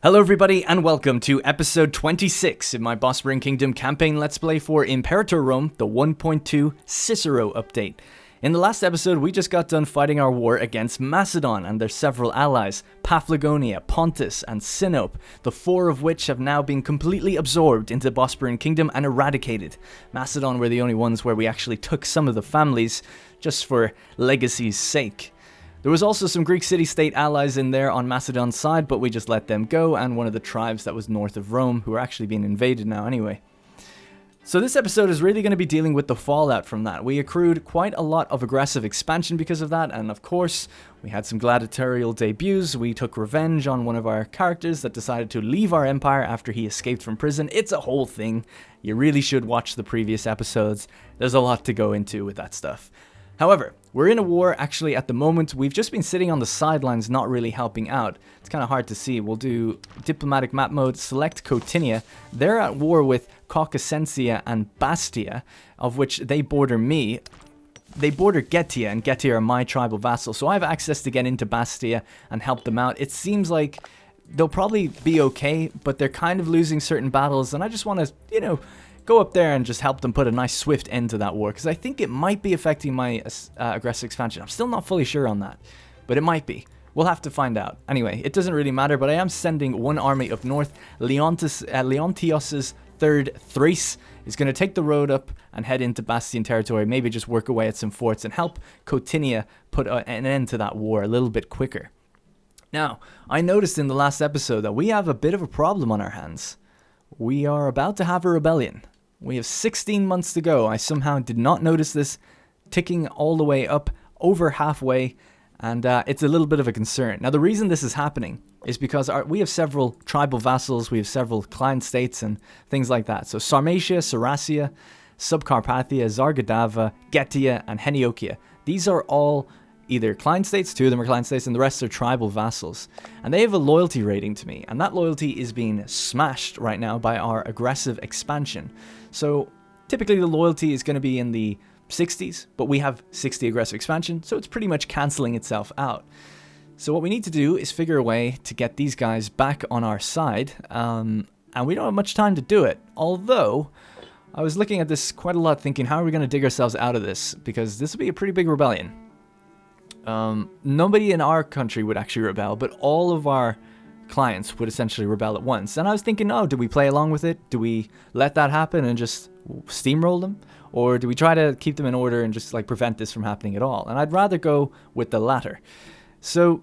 Hello everybody and welcome to episode 26 in my Bosporan Kingdom campaign Let's Play for Imperator Rome, the 1.2 Cicero update. In the last episode we just got done fighting our war against Macedon and their several allies, Paphlagonia, Pontus and Sinope, the four of which have now been completely absorbed into the Bosporan Kingdom and eradicated. Macedon were the only ones where we actually took some of the families just for legacy's sake. There was also some Greek city-state allies in there on Macedon's side, but we just let them go, and one of the tribes that was north of Rome, who are actually being invaded now anyway. So this episode is really going to be dealing with the fallout from that. We accrued quite a lot of aggressive expansion because of that, and of course, we had some gladiatorial debuts. We took revenge on one of our characters that decided to leave our empire after he escaped from prison. It's a whole thing. You really should watch the previous episodes. There's a lot to go into with that stuff. However, we're in a war actually at the moment. We've just been sitting on the sidelines not really helping out. It's kind of hard to see. We'll do diplomatic map mode, select Cotinia. They're at war with Caucasensia and Bastia, of which they border me. They border Getia, and Getia are my tribal vassal, so I have access to get into Bastia and help them out. It seems like they'll probably be okay, but they're kind of losing certain battles, and I just want to, go up there and just help them put a nice swift end to that war, because I think it might be affecting my aggressive expansion. I'm still not fully sure on that, but it might be. We'll have to find out. Anyway, it doesn't really matter, but I am sending one army up north. Leontios's third Thrace is going to take the road up and head into Bastian territory, maybe just work away at some forts and help Cotinia put an end to that war a little bit quicker. Now, I noticed in the last episode that we have a bit of a problem on our hands. We are about to have a rebellion. We have 16 months to go. I somehow did not notice this, ticking all the way up over halfway, and it's a little bit of a concern. Now, the reason this is happening is because we have several tribal vassals, we have several client states and things like that. So Sarmatia, Saracia, Subcarpathia, Zargadava, Getia, and Heniokia. These are all either client states, two of them are client states, and the rest are tribal vassals. And they have a loyalty rating to me, and that loyalty is being smashed right now by our aggressive expansion. So typically the loyalty is going to be in the 60s, but we have 60 aggressive expansion, so it's pretty much cancelling itself out. So what we need to do is figure a way to get these guys back on our side, and we don't have much time to do it. Although, I was looking at this quite a lot thinking, how are we going to dig ourselves out of this? Because this would be a pretty big rebellion. Nobody in our country would actually rebel, but all of our clients would essentially rebel at once. And I was thinking, do we play along with it? Do we let that happen and just steamroll them? Or do we try to keep them in order and just prevent this from happening at all? And I'd rather go with the latter. So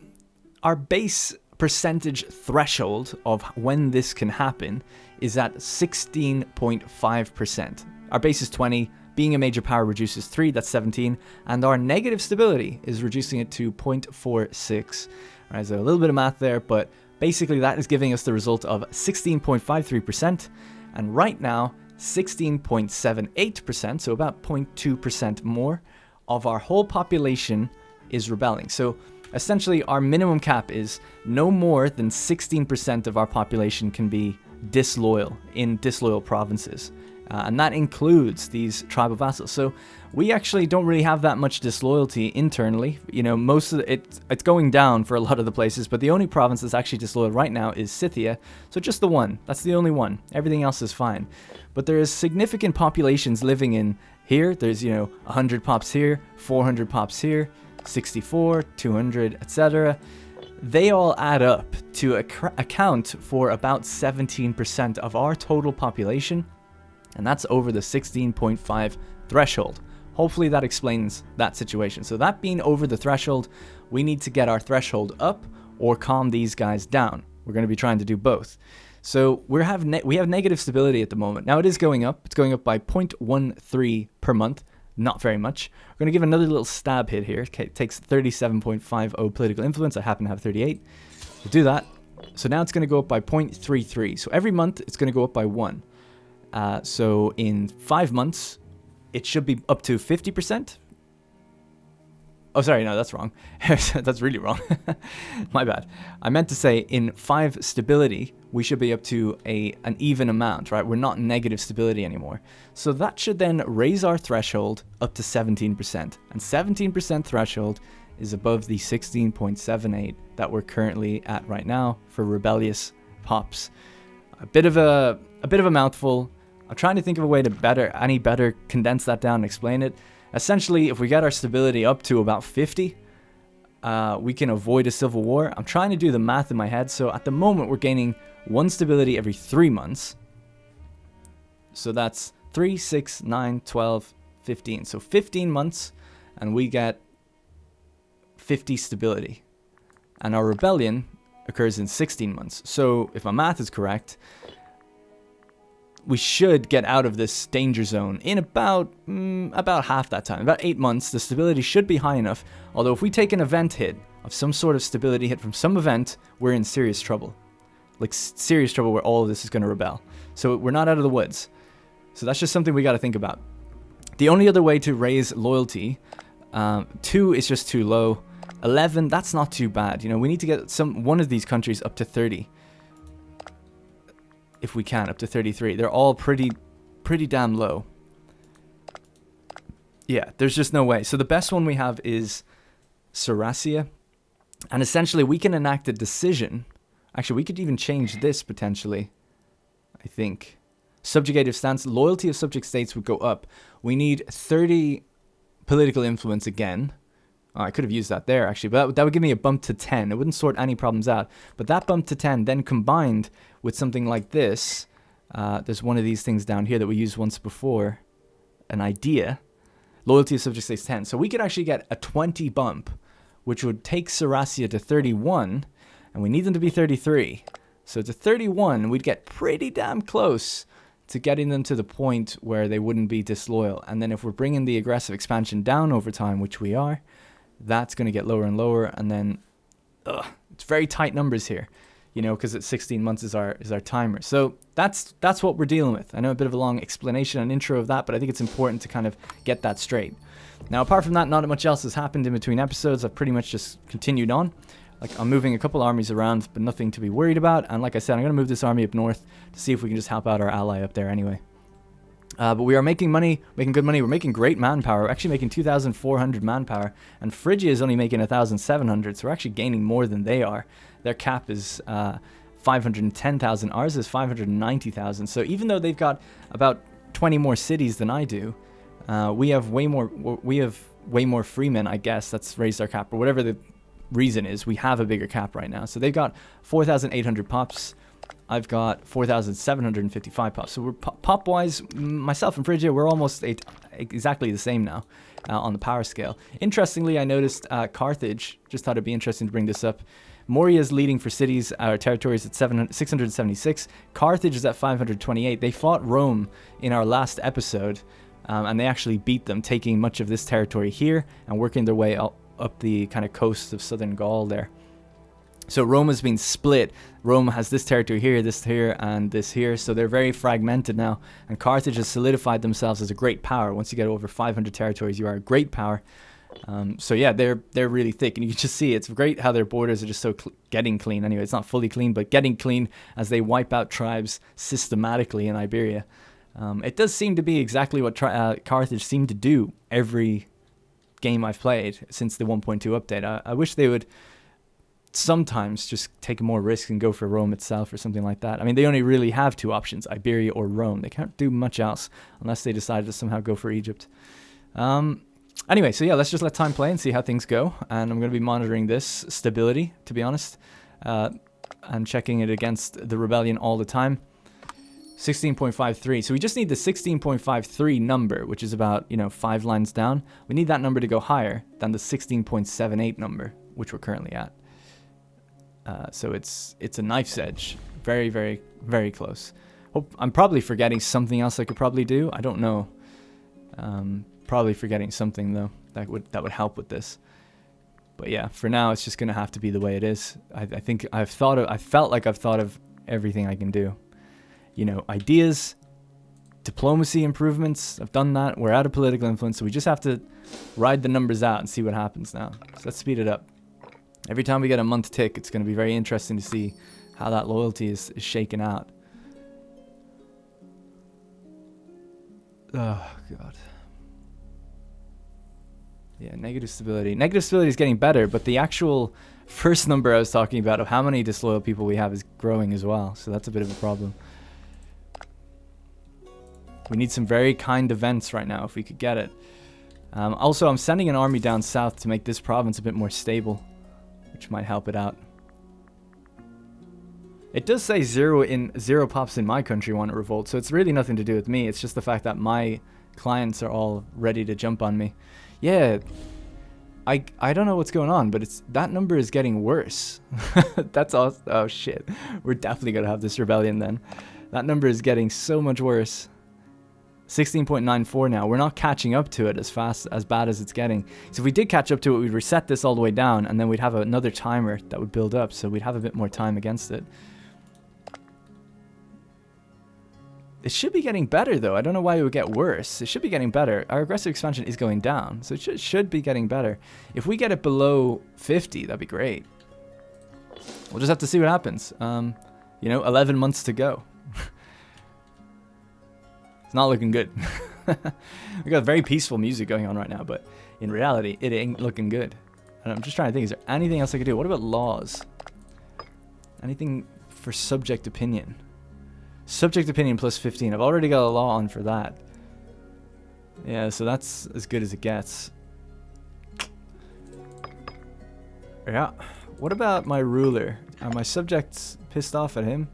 our base percentage threshold of when this can happen is at 16.5%. Our base is 20. Being a major power reduces 3, that's 17, and our negative stability is reducing it to 0.46. Alright, so a little bit of math there, but basically that is giving us the result of 16.53%, and right now 16.78%, so about 0.2% more of our whole population is rebelling. So essentially our minimum cap is no more than 16% of our population can be disloyal in disloyal provinces. And that includes these tribal vassals. So we actually don't really have that much disloyalty internally. Most of it's going down for a lot of the places, but the only province that's actually disloyal right now is Scythia. So just the one. That's the only one. Everything else is fine. But there is significant populations living in here. There's, 100 pops here, 400 pops here, 64, 200, etc. They all add up to account for about 17% of our total population. And that's over the 16.5 threshold. Hopefully that explains that situation. So that being over the threshold, we need to get our threshold up or calm these guys down. We're going to be trying to do both. So we have negative stability at the moment. Now it is going up. It's going up by 0.13 per month. Not very much. We're going to give another little stab hit here. Okay, it takes 37.50 political influence. I happen to have 38. We'll do that. So now it's going to go up by 0.33. So every month it's going to go up by 1. So in 5 months, it should be up to 50%. Oh, sorry, no, that's wrong. That's really wrong. My bad. I meant to say in 5 stability, we should be up to an even amount, right? We're not negative stability anymore. So that should then raise our threshold up to 17%. And 17% threshold is above the 16.78 that we're currently at right now for rebellious pops. A bit of a mouthful. I'm trying to think of a way to better condense that down and explain it. Essentially, if we get our stability up to about 50, we can avoid a civil war. I'm trying to do the math in my head. So at the moment, we're gaining 1 stability every 3 months. So that's 3, 6, 9, 12, 15. So 15 months, and we get 50 stability. And our rebellion occurs in 16 months. So if my math is correct, we should get out of this danger zone in about half that time. About 8 months, the stability should be high enough. Although if we take an event hit of some sort of stability hit from some event, we're in serious trouble. Like serious trouble where all of this is going to rebel. So we're not out of the woods. So that's just something we got to think about. The only other way to raise loyalty, 2 is just too low. 11, that's not too bad. You know, we need to get one of these countries up to 30. If we can, up to 33. They're all pretty damn low. Yeah, there's just no way. So the best one we have is Saracia. And essentially, we can enact a decision. Actually, we could even change this potentially, I think. Subjugative stance. Loyalty of subject states would go up. We need 30 political influence again. Oh, I could have used that there, actually. But that would give me a bump to 10. It wouldn't sort any problems out. But that bump to 10 then combined with something like this. There's one of these things down here that we used once before. An idea. Loyalty of subject states 10. So we could actually get a 20 bump, which would take Saracia to 31. And we need them to be 33. So to 31, we'd get pretty damn close to getting them to the point where they wouldn't be disloyal. And then if we're bringing the aggressive expansion down over time, which we are, that's going to get lower and lower. And then it's very tight numbers here, you know, because at 16 months is our timer. So that's what we're dealing with. I know a bit of a long explanation and intro of that, but I think it's important to kind of get that straight. Now, apart from that, not much else has happened in between episodes. I've pretty much just continued on. Like, I'm moving a couple armies around, but nothing to be worried about. And like I said, I'm going to move this army up north to see if we can just help out our ally up there anyway. But we are making money, making good money. We're making great manpower. We're actually making 2,400 manpower. And Phrygia is only making 1,700, so we're actually gaining more than they are. Their cap is 510,000. Ours is 590,000. So even though they've got about 20 more cities than I do, we have way more freemen, I guess. That's raised our cap, or whatever the reason is. We have a bigger cap right now. So they've got 4,800 pops. I've got 4,755 pops. So we're pop-wise, myself and Phrygia, we're almost exactly the same now on the power scale. Interestingly, I noticed Carthage, just thought it'd be interesting to bring this up. Moria is leading for cities, our territories at 676. Carthage is at 528. They fought Rome in our last episode, and they actually beat them, taking much of this territory here and working their way up the kind of coast of southern Gaul there. So Rome has been split. Rome has this territory here, this here, and this here. So they're very fragmented now. And Carthage has solidified themselves as a great power. Once you get over 500 territories, you are a great power. So yeah, they're really thick. And you can just see it's great how their borders are just so getting clean. Anyway, it's not fully clean, but getting clean as they wipe out tribes systematically in Iberia. It does seem to be exactly what Carthage seemed to do every game I've played since the 1.2 update. I wish they would sometimes just take more risk and go for Rome itself or something like that. I mean, they only really have 2 options, Iberia or Rome. They can't do much else unless they decide to somehow go for Egypt. Anyway, so yeah, let's just let time play and see how things go. And I'm going to be monitoring this stability, to be honest, and checking it against the rebellion all the time. 16.53. So we just need the 16.53 number, which is about, 5 lines down. We need that number to go higher than the 16.78 number, which we're currently at. So it's a knife's edge. Very, very, very close. I'm probably forgetting something else I could probably do. I don't know. Probably forgetting something though that would help with this. But yeah, for now it's just gonna have to be the way it is. I think I felt like I've thought of everything I can do. Ideas, diplomacy improvements. I've done that. We're out of political influence, so we just have to ride the numbers out and see what happens now. So let's speed it up. Every time we get a month tick, it's going to be very interesting to see how that loyalty is shaken out. Oh, God. Yeah, negative stability. Negative stability is getting better, but the actual first number I was talking about of how many disloyal people we have is growing as well. So that's a bit of a problem. We need some very kind events right now if we could get it. Also, I'm sending an army down south to make this province a bit more stable, which might help it out. It does say zero pops in my country want to revolt, so it's really nothing to do with me. It's just the fact that my clients are all ready to jump on me. Yeah, I don't know what's going on, but that number is getting worse. That's awesome. Oh shit, we're definitely gonna have this rebellion then. That number is getting so much worse. 16.94 now. We're not catching up to it as bad as it's getting. So if we did catch up to it, we'd reset this all the way down, and then we'd have another timer that would build up, so we'd have a bit more time against it. It should be getting better, though. I don't know why it would get worse. It should be getting better. Our aggressive expansion is going down, so it should be getting better. If we get it below 50, that'd be great. We'll just have to see what happens. 11 months to go. It's not looking good. We got very peaceful music going on right now, but in reality, it ain't looking good. And I'm just trying to think, is there anything else I could do? What about laws? Anything for subject opinion? Subject opinion plus 15. I've already got a law on for that. Yeah, so that's as good as it gets. Yeah. What about my ruler? Are my subjects pissed off at him?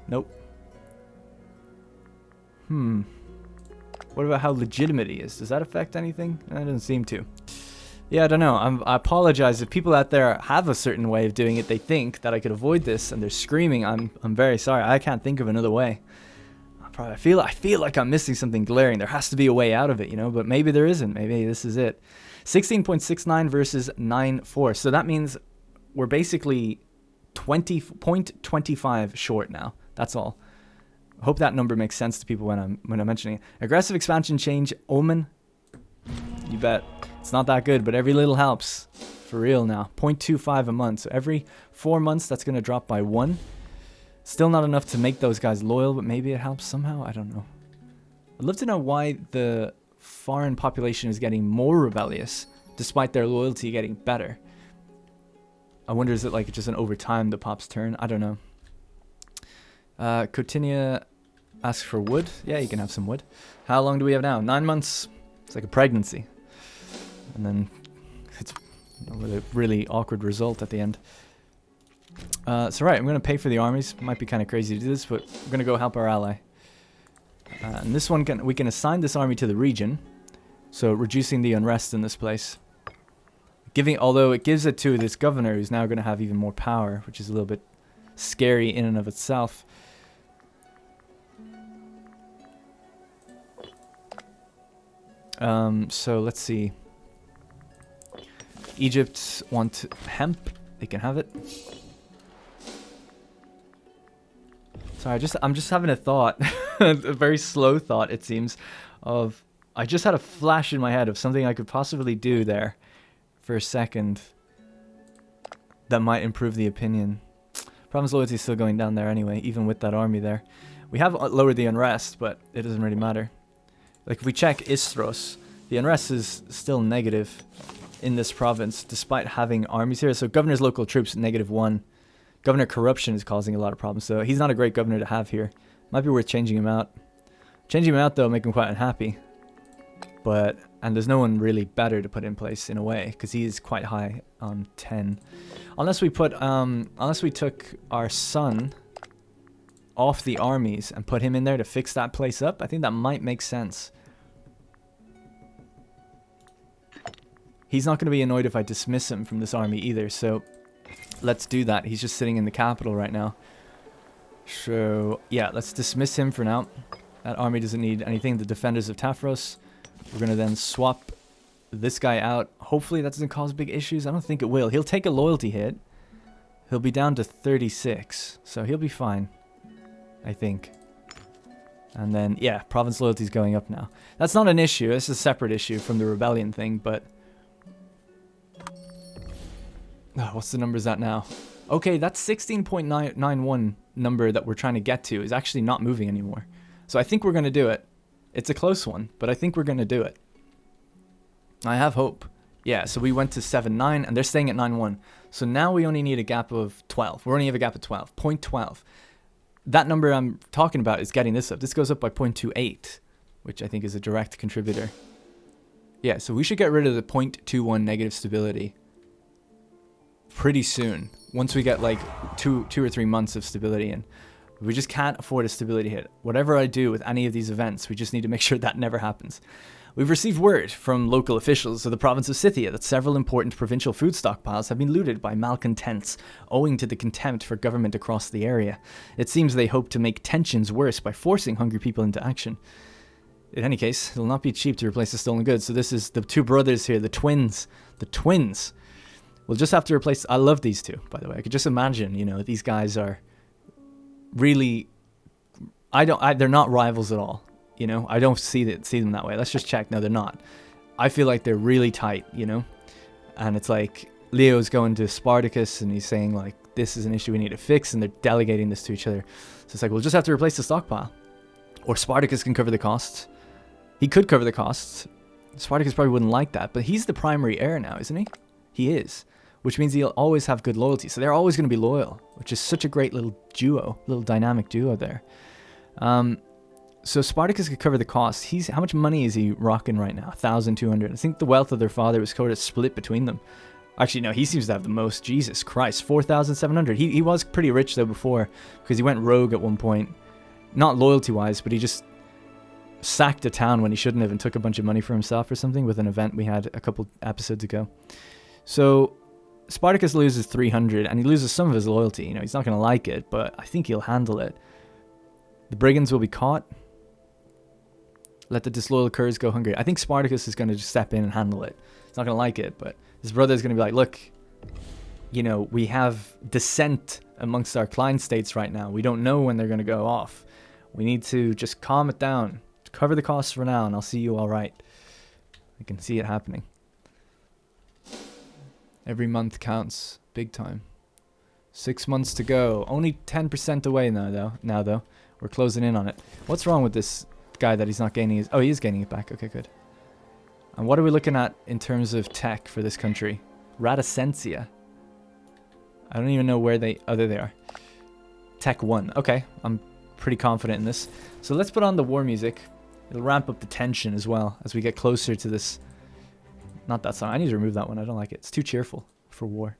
Nope. What about how legitimate he is? Does that affect anything? That doesn't seem to. Yeah, I don't know. I apologize if people out there have a certain way of doing it. They think that I could avoid this, and they're screaming. I'm very sorry. I can't think of another way. I feel like I'm missing something glaring. There has to be a way out of it, but maybe there isn't. Maybe this is it. 16.69 versus 9.4. So that means we're basically 20.25 short now. That's all. Hope that number makes sense to people when I'm mentioning it. Aggressive expansion change, Omen. You bet. It's not that good, but every little helps. For real now. 0.25 a month. So every 4 months, that's going to drop by 1. Still not enough to make those guys loyal, but maybe it helps somehow. I don't know. I'd love to know why the foreign population is getting more rebellious, despite their loyalty getting better. I wonder, is it like just an over time the pop's turn? I don't know. Cotinia asks for wood. Yeah, you can have some wood. How long do we have now? 9 months. It's like a pregnancy. And then it's with a really awkward result at the end. So right, I'm going to pay for the armies. Might be kind of crazy to do this, but we're going to go help our ally. And this one, we can assign this army to the region. So reducing the unrest in this place. Although it gives it to this governor who's now going to have even more power, which is a little bit scary in and of itself. So let's see. Egypt want hemp. They can have it. Sorry, I'm just having a thought. A very slow thought, it seems. I just had a flash in my head of something I could possibly do there for a second that might improve the opinion. Province loyalty is still going down there anyway, even with that army there. We have lowered the unrest, but it doesn't really matter. Like if we check Istros, the unrest is still negative in this province, despite having armies here. So governor's local troops, -1. Governor corruption is causing a lot of problems, so he's not a great governor to have here. Might be worth changing him out. Changing him out, though, make him quite unhappy. And there's no one really better to put in place in a way, because he is quite high on 10. Unless we took our son off the armies and put him in there to fix that place up, I think that might make sense. He's not going to be annoyed if I dismiss him from this army either, so let's do that. He's just sitting in the capital right now. So, yeah, let's dismiss him for now. That army doesn't need anything. The defenders of Tafros. We're going to then swap this guy out. Hopefully that doesn't cause big issues. I don't think it will. He'll take a loyalty hit. He'll be down to 36. So he'll be fine, I think. And then, yeah, province loyalty is going up now. That's not an issue. It's a separate issue from the rebellion thing, but... Oh, what's the numbers at now? Okay, that 16.91 number that we're trying to get to is actually not moving anymore. So I think we're going to do it. It's a close one, but I think we're going to do it. I have hope. Yeah, so we went to 7.9, and they're staying at 9.1. So now we only need a gap of 12. We only have a gap of 12. 0.12. That number I'm talking about is getting this up. This goes up by 0.28, which I think is a direct contributor. Yeah, so we should get rid of the 0.21 negative stability pretty soon. Once we get like two or 3 months of stability in. We just can't afford a stability hit. Whatever I do with any of these events, we just need to make sure that never happens. We've received word from local officials of the province of Scythia that several important provincial food stockpiles have been looted by malcontents, owing to the contempt for government across the area. It seems they hope to make tensions worse by forcing hungry people into action. In any case, it'll not be cheap to replace the stolen goods. So this is the two brothers here, the twins. The twins. We'll just have to replace... I love these two, by the way. I could just imagine, you know, these guys are really... they're not rivals at all. You know, I don't see them that way. Let's just check. No, they're not. I feel like they're really tight, you know? And it's like Leo's going to Spartacus and he's saying, like, this is an issue we need to fix, and they're delegating this to each other. So it's like, we'll just have to replace the stockpile. Or Spartacus can cover the costs. He could cover the costs. Spartacus probably wouldn't like that, but he's the primary heir now, isn't he? He is. Which means he'll always have good loyalty. So they're always going to be loyal, which is such a great little duo, little dynamic duo there. So Spartacus could cover the cost. How much money is he rocking right now? 1,200. I think the wealth of their father was sort of split between them. Actually, no, he seems to have the most. Jesus Christ, 4,700. He was pretty rich though before, because he went rogue at one point. Not loyalty-wise, but he just sacked a town when he shouldn't have and took a bunch of money for himself or something with an event we had a couple episodes ago. So Spartacus loses 300, and he loses some of his loyalty. You know, he's not going to like it, but I think he'll handle it. The brigands will be caught. Let the disloyal curs go hungry. I think Spartacus is going to just step in and handle it. He's not going to like it, but his brother is going to be like, look, you know, we have dissent amongst our client states right now. We don't know when they're going to go off. We need to just calm it down. Cover the costs for now, and I'll see you all right. I can see it happening. Every month counts. Big time. 6 months to go. Only 10% away now, though. We're closing in on it. What's wrong with this guy that he's not gaining his... Oh, he is gaining it back. Okay, good. And what are we looking at in terms of tech for this country? Radicentia. I don't even know where they... Oh, there they are. Tech 1. Okay, I'm pretty confident in this. So let's put on the war music. It'll ramp up the tension as well as we get closer to this... Not that song. I need to remove that one. I don't like it. It's too cheerful for war.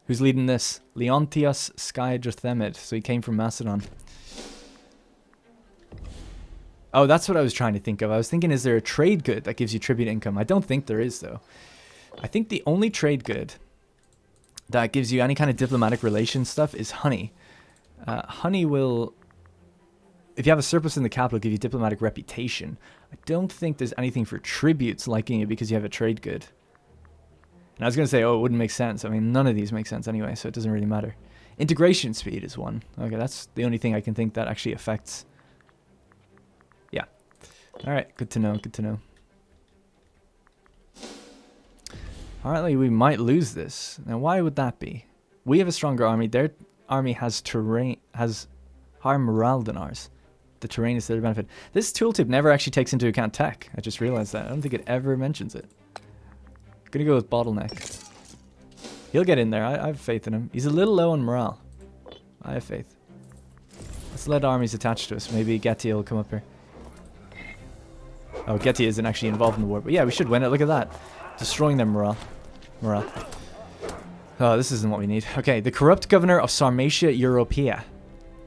Who's leading this? Leontios Skydrathemid. So he came from Macedon. Oh, that's what I was trying to think of. I was thinking, is there a trade good that gives you tribute income? I don't think there is, though. I think the only trade good that gives you any kind of diplomatic relations stuff is honey. Honey will... If you have a surplus in the capital, give you diplomatic reputation. I don't think there's anything for tributes liking it because you have a trade good. And I was going to say, oh, it wouldn't make sense. I mean, none of these make sense anyway, so it doesn't really matter. Integration speed is one. Okay, that's the only thing I can think that actually affects. Yeah. All right, good to know, good to know. Apparently, we might lose this. Now, why would that be? We have a stronger army. Their army has higher morale than ours. The terrain is to their benefit. This tooltip never actually takes into account tech. I just realized that. I don't think it ever mentions it. I'm gonna go with bottleneck. He'll get in there. I have faith in him. He's a little low on morale. I have faith. Let's let armies attach to us. Maybe Getty will come up here. Oh, Getty isn't actually involved in the war. But yeah, we should win it. Look at that. Destroying their morale. Oh, this isn't what we need. Okay, the corrupt governor of Sarmatia Europea.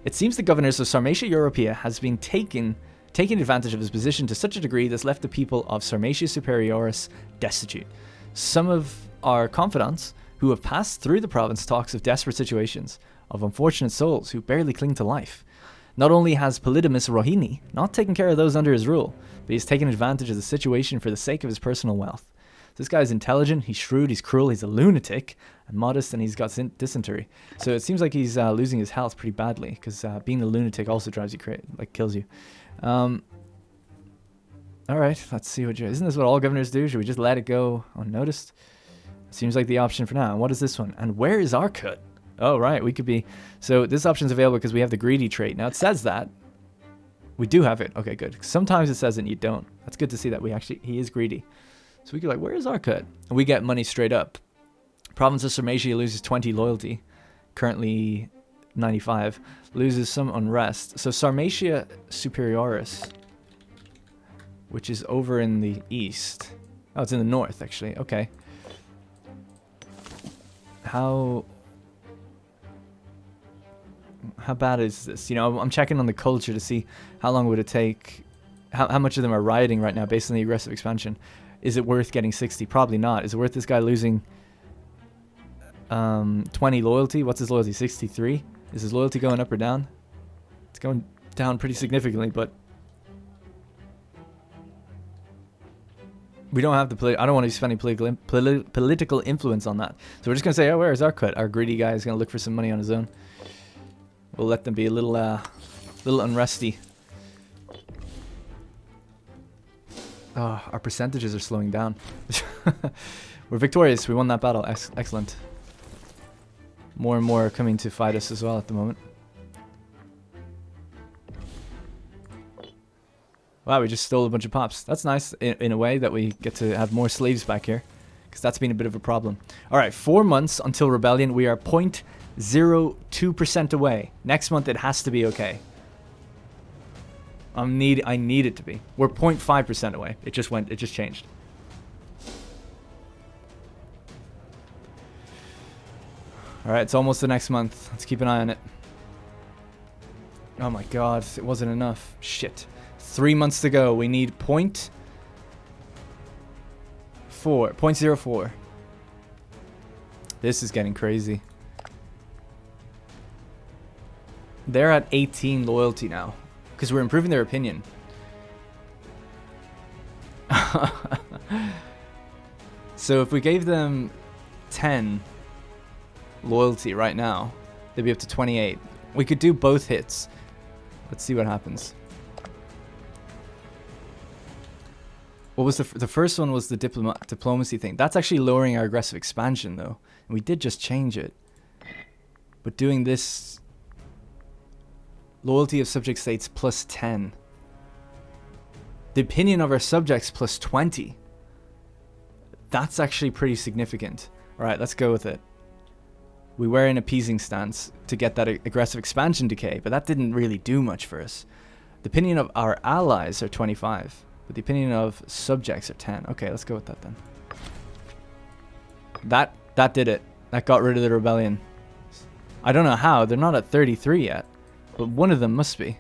It seems the governors of Sarmatia Europea has been taking advantage of his position to such a degree that's left the people of Sarmatia Superioris destitute. Some of our confidants who have passed through the province talks of desperate situations, of unfortunate souls who barely cling to life. Not only has Polydamas Rohini not taken care of those under his rule, but he's taken advantage of the situation for the sake of his personal wealth. This guy's intelligent, he's shrewd, he's cruel, he's a lunatic, and modest, and he's got dysentery. So it seems like he's losing his health pretty badly, because being a lunatic also drives you crazy, like kills you. Alright, let's see what isn't this what all governors do? Should we just let it go unnoticed? Seems like the option for now. And what is this one? And where is our cut? Oh, right, we could be... So this option's available because we have the greedy trait. Now it says that, We do have it. Okay, good. Sometimes it says it and you don't. That's good to see that he is greedy. So we could like, where is our cut? And we get money straight up. Province of Sarmatia loses 20 loyalty. Currently 95. Loses some unrest. So Sarmatia Superioris, which is over in the east. Oh, it's in the north, actually. Okay. How bad is this? You know, I'm checking on the culture to see how long would it take, how much of them are rioting right now based on the aggressive expansion. Is it worth getting 60? Probably not. Is it worth this guy losing 20 loyalty? What's his loyalty? 63? Is his loyalty going up or down? It's going down pretty significantly, but we don't have the I don't want to be spending political influence on that. So we're just going to say, oh, where is our cut? Our greedy guy is going to look for some money on his own. We'll let them be a little unresty. Oh, our percentages are slowing down. We're victorious. We won that battle. Excellent. More and more are coming to fight us as well at the moment. Wow, we just stole a bunch of pops. That's nice in a way that we get to have more slaves back here. Because that's been a bit of a problem. Alright, 4 months until rebellion. We are 0.02% away. Next month it has to be okay. I need it to be. We're 0.5% away. It just changed. Alright, it's almost the next month. Let's keep an eye on it. Oh my god, it wasn't enough. Shit. 3 months to go. We need 0.04. This is getting crazy. They're at 18 loyalty now. Because we're improving their opinion. So if we gave them 10 loyalty right now, they'd be up to 28. We could do both hits. Let's see what happens. What was the first one was the diplomacy thing. That's actually lowering our aggressive expansion though. And we did just change it. But doing this, loyalty of subject states plus 10. The opinion of our subjects plus 20. That's actually pretty significant. Alright, let's go with it. We were in appeasing stance to get that aggressive expansion decay, but that didn't really do much for us. The opinion of our allies are 25, but the opinion of subjects are 10. Okay, let's go with that then. That did it. That got rid of the rebellion. I don't know how. They're not at 33 yet, but one of them must be.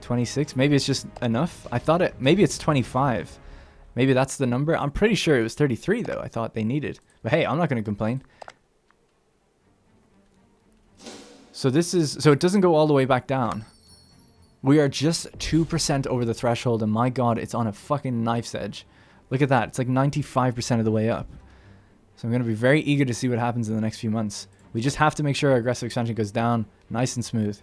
26? Maybe it's just enough? I thought maybe it's 25. Maybe that's the number. I'm pretty sure it was 33 though. I thought they needed. But hey, I'm not going to complain. So it doesn't go all the way back down. We are just 2% over the threshold, and my god, it's on a fucking knife's edge. Look at that. It's like 95% of the way up. So I'm going to be very eager to see what happens in the next few months. We just have to make sure our aggressive expansion goes down nice and smooth.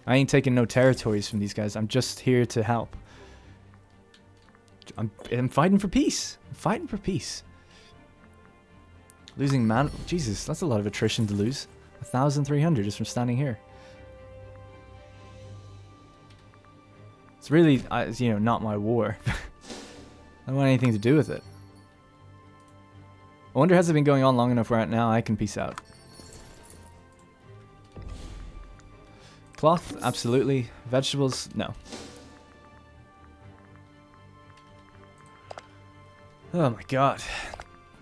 I ain't taking no territories from these guys. I'm just here to help. I'm fighting for peace. I'm fighting for peace. Losing man... Jesus, that's a lot of attrition to lose. 1,300 just from standing here. It's really, you know, not my war. I don't want anything to do with it. I wonder, has it been going on long enough where now I can peace out? Cloth, absolutely. Vegetables, no. Oh my god.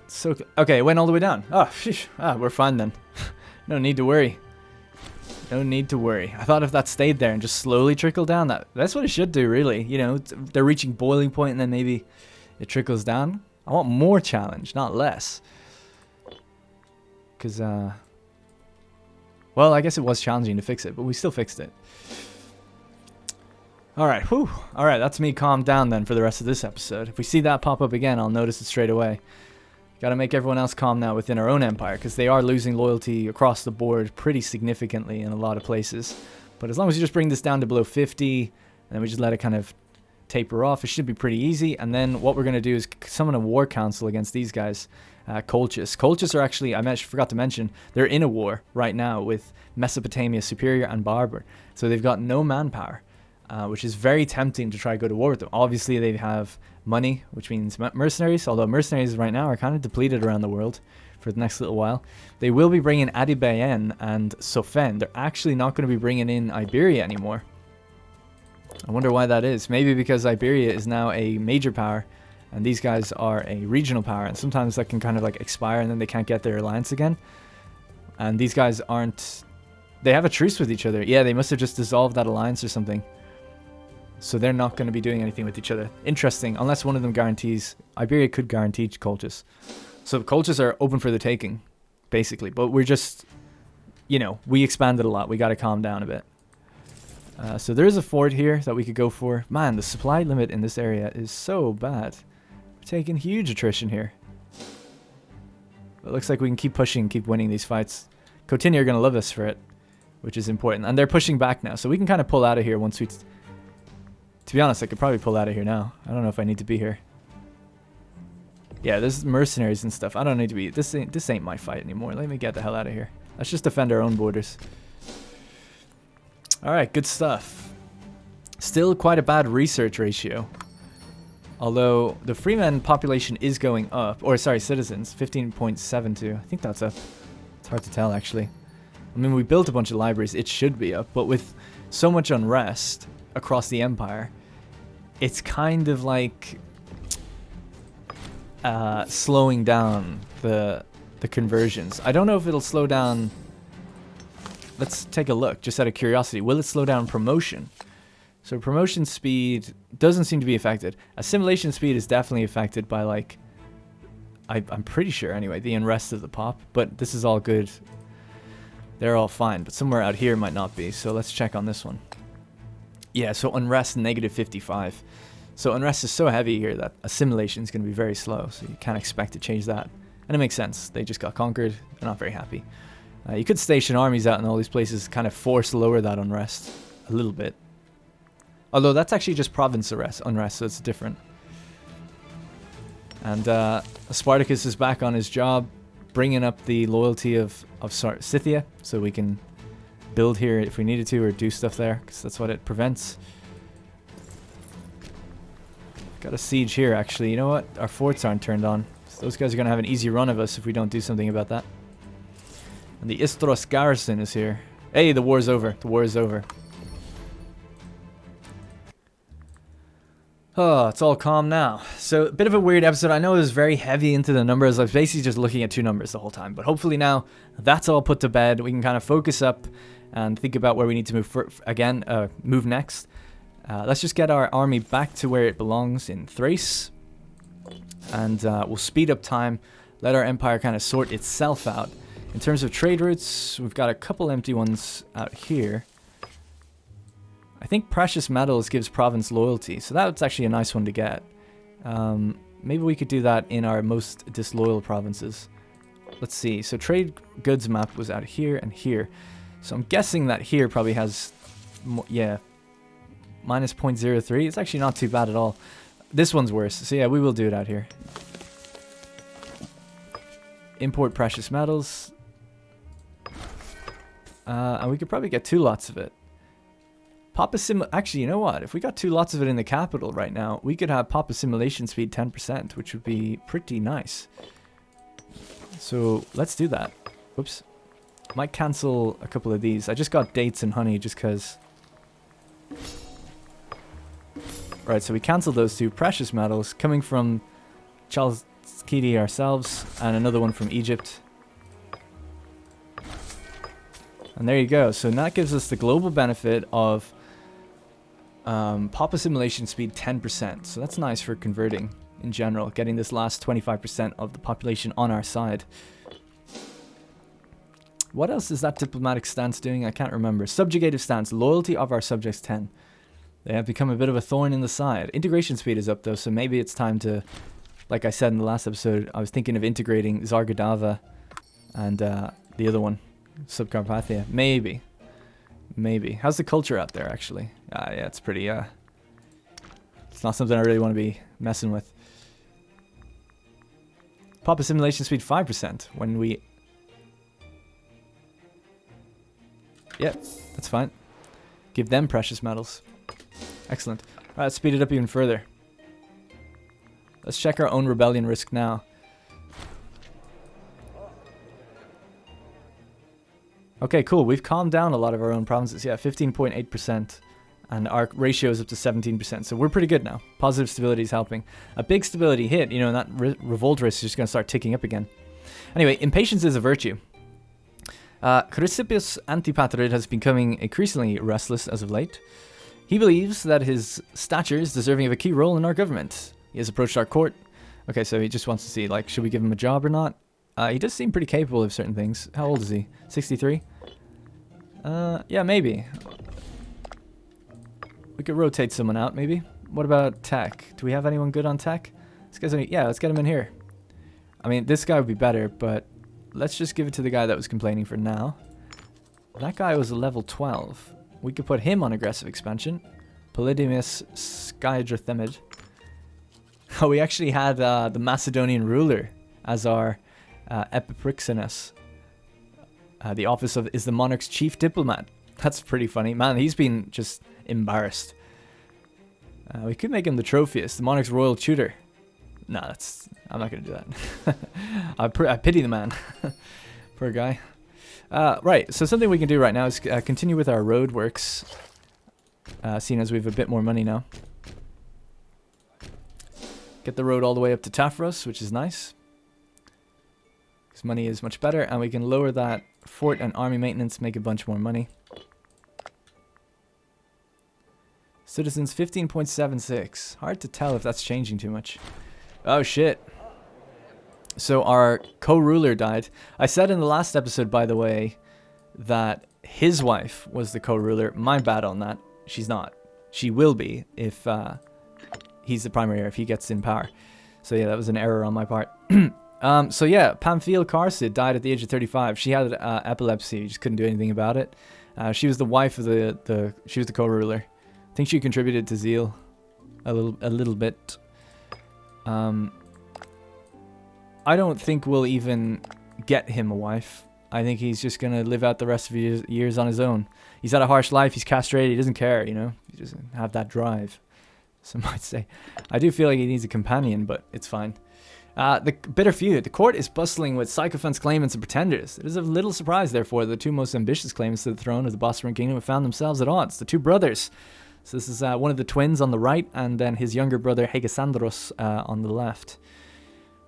So okay, it went all the way down. Oh, sheesh. We're fine then. No need to worry. No need to worry. I thought if that stayed there and just slowly trickled down, that's what it should do, really. You know, they're reaching boiling point and then maybe it trickles down. I want more challenge, not less. Because, well, I guess it was challenging to fix it, but we still fixed it. Alright, whew. Alright, that's me calmed down then for the rest of this episode. If we see that pop up again, I'll notice it straight away. Gotta make everyone else calm now within our own empire, because they are losing loyalty across the board pretty significantly in a lot of places. But as long as you just bring this down to below 50, and then we just let it kind of taper off, it should be pretty easy. And then what we're going to do is summon a war council against these guys, Colchis. Colchis are actually, forgot to mention, they're in a war right now with Mesopotamia Superior and Barbar. So they've got no manpower, which is very tempting to try to go to war with them. Obviously, they have money, which means mercenaries, although mercenaries right now are kind of depleted around the world for the next little while. They will be bringing Adibayen and Sofen. They're actually not going to be bringing in Iberia anymore. I wonder why that is. Maybe because Iberia is now a major power and these guys are a regional power, and sometimes that can kind of like expire and then they can't get their alliance again. And these guys aren't... They have a truce with each other. Yeah, they must have just dissolved that alliance or something. So they're not going to be doing anything with each other. Interesting, unless one of them guarantees... Iberia could guarantee Colchis. So Colchis are open for the taking, basically. But we're just... You know, we expanded a lot. We got to calm down a bit. So there is a fort here that we could go for. Man, the supply limit in this area is so bad. We're taking huge attrition here. But it looks like we can keep pushing, keep winning these fights. Cotinia are going to love us for it, which is important. And they're pushing back now, so we can kind of pull out of here once we... To be honest, I could probably pull out of here now. I don't know if I need to be here. Yeah, there's mercenaries and stuff. I don't need to be... This ain't my fight anymore. Let me get the hell out of here. Let's just defend our own borders. Alright, good stuff. Still quite a bad research ratio. Although the freeman population is going up. Or, sorry, citizens. 15.72. I think that's up. It's hard to tell, actually. I mean, we built a bunch of libraries. It should be up. But with so much unrest across the empire, it's kind of like slowing down the conversions. I don't know if it'll slow down... Let's take a look, just out of curiosity. Will it slow down promotion? So promotion speed doesn't seem to be affected. Assimilation speed is definitely affected by, like... I'm pretty sure, anyway, the unrest of the pop. But this is all good. They're all fine, but somewhere out here might not be. So let's check on this one. Yeah, so unrest negative 55. So unrest is so heavy here that assimilation is going to be very slow. So you can't expect to change that. And it makes sense. They just got conquered. They're not very happy. You could station armies out in all these places, kind of force lower that unrest a little bit. Although that's actually just province unrest, so it's different. And Spartacus is back on his job, bringing up the loyalty of Scythia, so we can build here if we needed to, or do stuff there, because that's what it prevents. Got a siege here, actually. You know what? Our forts aren't turned on. So those guys are going to have an easy run of us if we don't do something about that. And the Istros garrison is here. Hey, the war's over. The war is over. Oh, it's all calm now. So, a bit of a weird episode. I know it was very heavy into the numbers. I was basically just looking at two numbers the whole time. But hopefully now, that's all put to bed. We can kind of focus up and think about where we need to move next. Let's just get our army back to where it belongs in Thrace. And we'll speed up time. Let our empire kind of sort itself out. In terms of trade routes, we've got a couple empty ones out here. I think precious metals gives province loyalty, so that's actually a nice one to get. Maybe we could do that in our most disloyal provinces. Let's see, so trade goods map was out here and here. So I'm guessing that here probably has, yeah, minus 0.03. It's actually not too bad at all. This one's worse, so yeah, we will do it out here. Import precious metals. And we could probably get 2 lots of it. Actually, you know what? If we got 2 lots of it in the capital right now, we could have pop assimilation speed 10%, which would be pretty nice. So let's do that. Whoops. Might cancel a couple of these. I just got dates and honey just because. Right, so we canceled those 2 precious metals coming from Chalkidiki ourselves and another one from Egypt. And there you go. So that gives us the global benefit of pop assimilation speed 10%. So that's nice for converting in general, getting this last 25% of the population on our side. What else is that diplomatic stance doing? I can't remember. Subjugative stance. Loyalty of our subjects 10. They have become a bit of a thorn in the side. Integration speed is up though, so maybe it's time to, like I said in the last episode, I was thinking of integrating Czar Godiva and the other one. Carpathia. Maybe. How's the culture out there, actually? Yeah, it's pretty, it's not something I really want to be messing with. Pop assimilation speed 5% when we... Yep, that's fine. Give them precious metals. Excellent. Alright, let's speed it up even further. Let's check our own rebellion risk now. Okay, cool. We've calmed down a lot of our own provinces. Yeah, 15.8%. And our ratio is up to 17%. So we're pretty good now. Positive stability is helping. A big stability hit, you know, and that revolt risk is just going to start ticking up again. Anyway, impatience is a virtue. Chrysippus Antipatrid has been becoming increasingly restless as of late. He believes that his stature is deserving of a key role in our government. He has approached our court. Okay, so he just wants to see, like, should we give him a job or not? He does seem pretty capable of certain things. How old is he? 63? Yeah, maybe. We could rotate someone out, maybe. What about tech? Do we have anyone good on tech? This guy's only... Yeah, let's get him in here. I mean, this guy would be better, but let's just give it to the guy that was complaining for now. That guy was a level 12. We could put him on aggressive expansion. Polydamas Skydrathemid. Oh, we actually had the Macedonian ruler as our Epiprixenus. The office of is the monarch's chief diplomat. That's pretty funny. Man, he's been just embarrassed. We could make him the trophiest, the monarch's royal tutor. Nah, that's... I'm not going to do that. I pity the man. Poor guy. Right, so something we can do right now is continue with our road works. Seeing as we have a bit more money now. Get the road all the way up to Tafros, which is nice. Because money is much better, and we can lower that fort and army maintenance, make a bunch more money. Citizens 15.76. Hard to tell if that's changing too much. Oh shit. So our co-ruler died. I said in the last episode, by the way, that his wife was the co-ruler. My bad on that. She's not. She will be if he's the primary heir, if he gets in power. So yeah, that was an error on my part. So yeah, Pamphile Carsid died at the age of 35. She had epilepsy. Just couldn't do anything about it. She was the wife of she was the co-ruler. I think she contributed to zeal a little bit. I don't think we'll even get him a wife. I think he's just gonna live out the rest of his years on his own. He's had a harsh life. He's castrated. He doesn't care, you know. He doesn't have that drive. Some might say. I do feel like he needs a companion, but it's fine. The bitter feud. The court is bustling with sycophants, claimants, and pretenders. It is of little surprise, therefore, that the two most ambitious claimants to the throne of the Bosporan Kingdom have found themselves at odds. The two brothers. So this is one of the twins on the right, and then his younger brother, Hegesandros, on the left.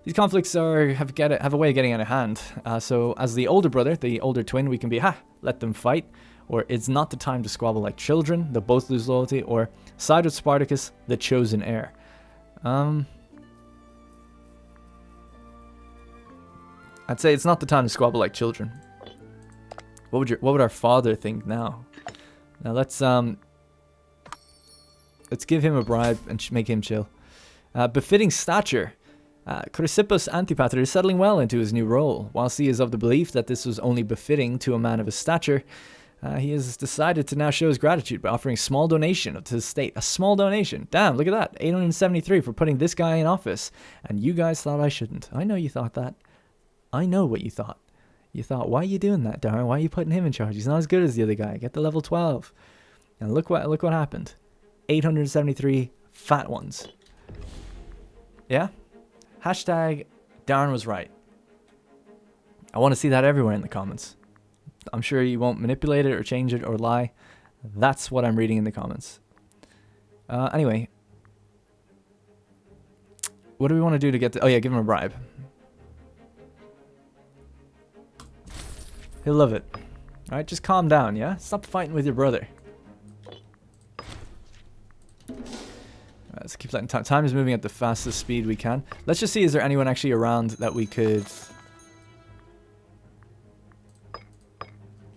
These conflicts have a way of getting out of hand. So as the older brother, the older twin, we can be, let them fight. Or it's not the time to squabble like children, they'll both lose loyalty. Or side with Spartacus, the chosen heir. I'd say it's not the time to squabble like children. What would our father think now? Now let's give him a bribe and make him chill. Befitting stature. Chrysippus Antipatrid is settling well into his new role. Whilst he is of the belief that this was only befitting to a man of his stature, he has decided to now show his gratitude by offering a small donation to the state. A small donation. Damn, look at that. 873 for putting this guy in office. And you guys thought I shouldn't. I know you thought that. I know what you thought. You thought, why are you doing that, Darren? Why are you putting him in charge? He's not as good as the other guy. Get the level 12. And look what happened. 873 fat ones. Yeah? Hashtag Darren was right. I want to see that everywhere in the comments. I'm sure you won't manipulate it or change it or lie. That's what I'm reading in the comments. Anyway. What do we want to do to get to... Oh yeah, give him a bribe. He'll love it. Alright, just calm down, yeah? Stop fighting with your brother. Let's keep letting time. Time is moving at the fastest speed we can. Let's just see, is there anyone actually around that we could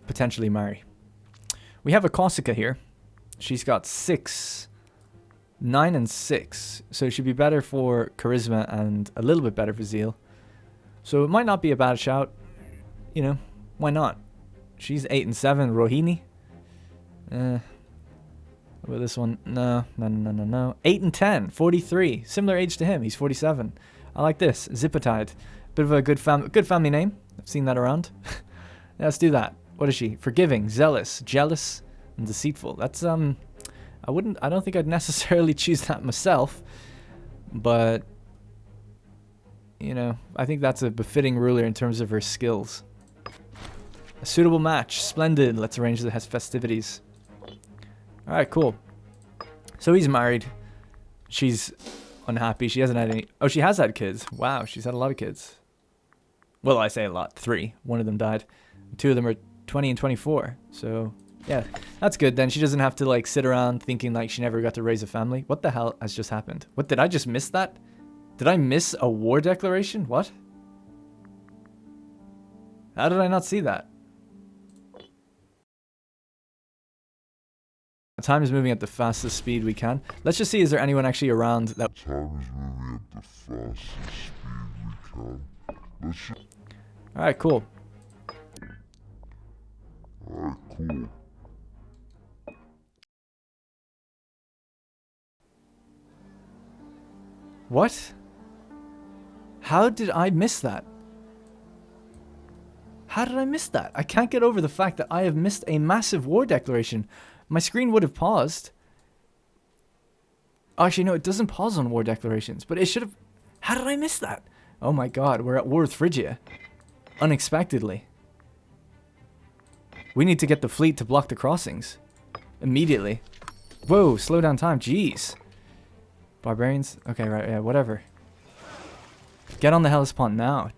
potentially marry? We have a Corsica here. She's got 6, 9, and 6. So it should be better for charisma and a little bit better for zeal. So it might not be a bad shout. You know, why not? She's 8 and 7. Rohini. What about this one? No. 8 and 10. 43. Similar age to him. He's 47. I like this. Zippotide. Bit of a good family name. I've seen that around. Yeah, let's do that. What is she? Forgiving, zealous, jealous, and deceitful. That's I don't think I'd necessarily choose that myself, but you know, I think that's a befitting ruler in terms of her skills. A suitable match. Splendid. Let's arrange the festivities. Alright, cool. So he's married. She's unhappy. She hasn't had any... Oh, she has had kids. Wow, she's had a lot of kids. Well, I say a lot. 3. One of them died. 2 of them are 20 and 24. So, yeah. That's good then. She doesn't have to, like, sit around thinking like she never got to raise a family. What the hell has just happened? What, did I just miss that? Did I miss a war declaration? What? How did I not see that? Time is moving at the fastest speed we can. Let's just see, is there anyone actually around that... Time is moving at the fastest speed we can. Alright, cool. Alright, cool. What? How did I miss that? How did I miss that? I can't get over the fact that I have missed a massive war declaration. My screen would have paused. Actually, no, it doesn't pause on war declarations, but it should have... How did I miss that? Oh my god, we're at war with Phrygia. Unexpectedly. We need to get the fleet to block the crossings. Immediately. Whoa, slow down time, jeez. Barbarians? Okay, right, yeah, whatever. Get on the Hellespont now.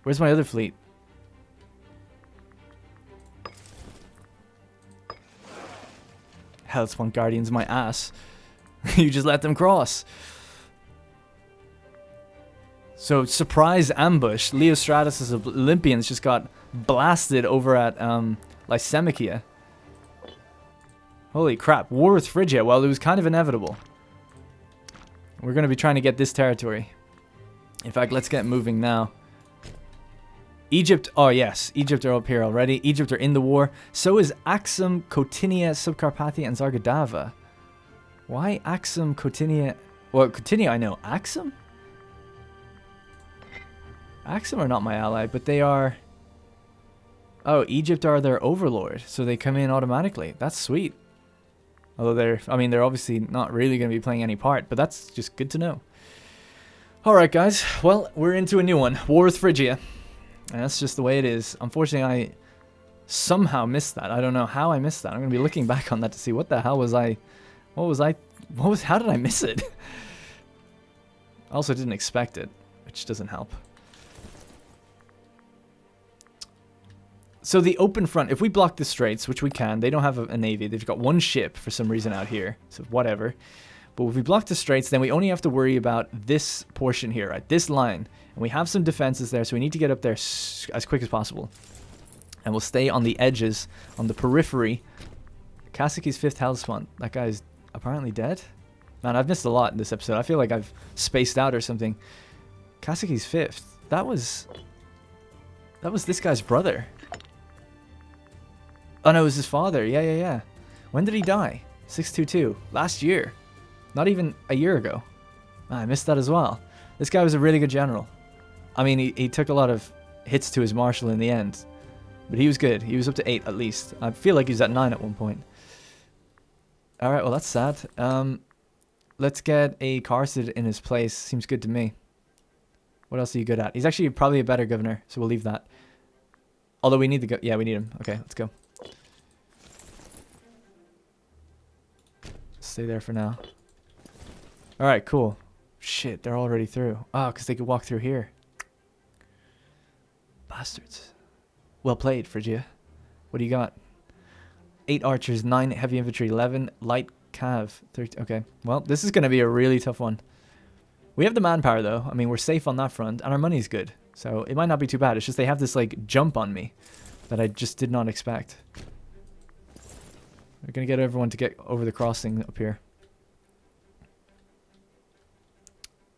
Where's my other fleet? Hellespont Guardians, my ass. You just let them cross. So, surprise ambush. Leostratus' Olympians just got blasted over at Lysimachia. Holy crap. War with Phrygia. Well, it was kind of inevitable. We're going to be trying to get this territory. In fact, let's get moving now. Egypt, oh yes, Egypt are up here already. Egypt are in the war. So is Axum, Cotinia, Subcarpathia, and Zargadava. Why Axum, Cotinia? Well, Cotinia I know. Axum? Axum are not my ally, but they are... Oh, Egypt are their overlord, so they come in automatically. That's sweet. Although they're obviously not really going to be playing any part, but that's just good to know. Alright guys, well, we're into a new one. War with Phrygia. And that's just the way it is. Unfortunately, I somehow missed that. I don't know how I missed that. I'm going to be looking back on that to see what the hell was I... How did I miss it? I also didn't expect it, which doesn't help. So the open front, if we block the straits, which we can, they don't have a navy. They've got one ship for some reason out here. So whatever. But if we block the straits, then we only have to worry about this portion here, right? This line. And we have some defenses there, so we need to get up there as quick as possible. And we'll stay on the edges, on the periphery. Kasaki's 5th Hellespont. That guy's apparently dead? Man, I've missed a lot in this episode. I feel like I've spaced out or something. Kasaki's 5th. That was this guy's brother. Oh no, it was his father. Yeah. When did he die? 622. Last year. Not even a year ago. Man, I missed that as well. This guy was a really good general. I mean, he took a lot of hits to his marshal in the end. But he was good. He was up to 8 at least. I feel like he was at 9 at one point. Alright, well that's sad. Let's get a Carsid in his place. Seems good to me. What else are you good at? He's actually probably a better governor, so we'll leave that. Although we need to go... Yeah, we need him. Okay, let's go. Stay there for now. Alright, cool. Shit, they're already through. Oh, because they could walk through here. Bastards. Well played, Phrygia. What do you got? 8 archers, 9 heavy infantry, 11 light cav. 13. Okay, well, this is going to be a really tough one. We have the manpower, though. I mean, we're safe on that front, and our money's good. So it might not be too bad. It's just they have this, like, jump on me that I just did not expect. We're going to get everyone to get over the crossing up here.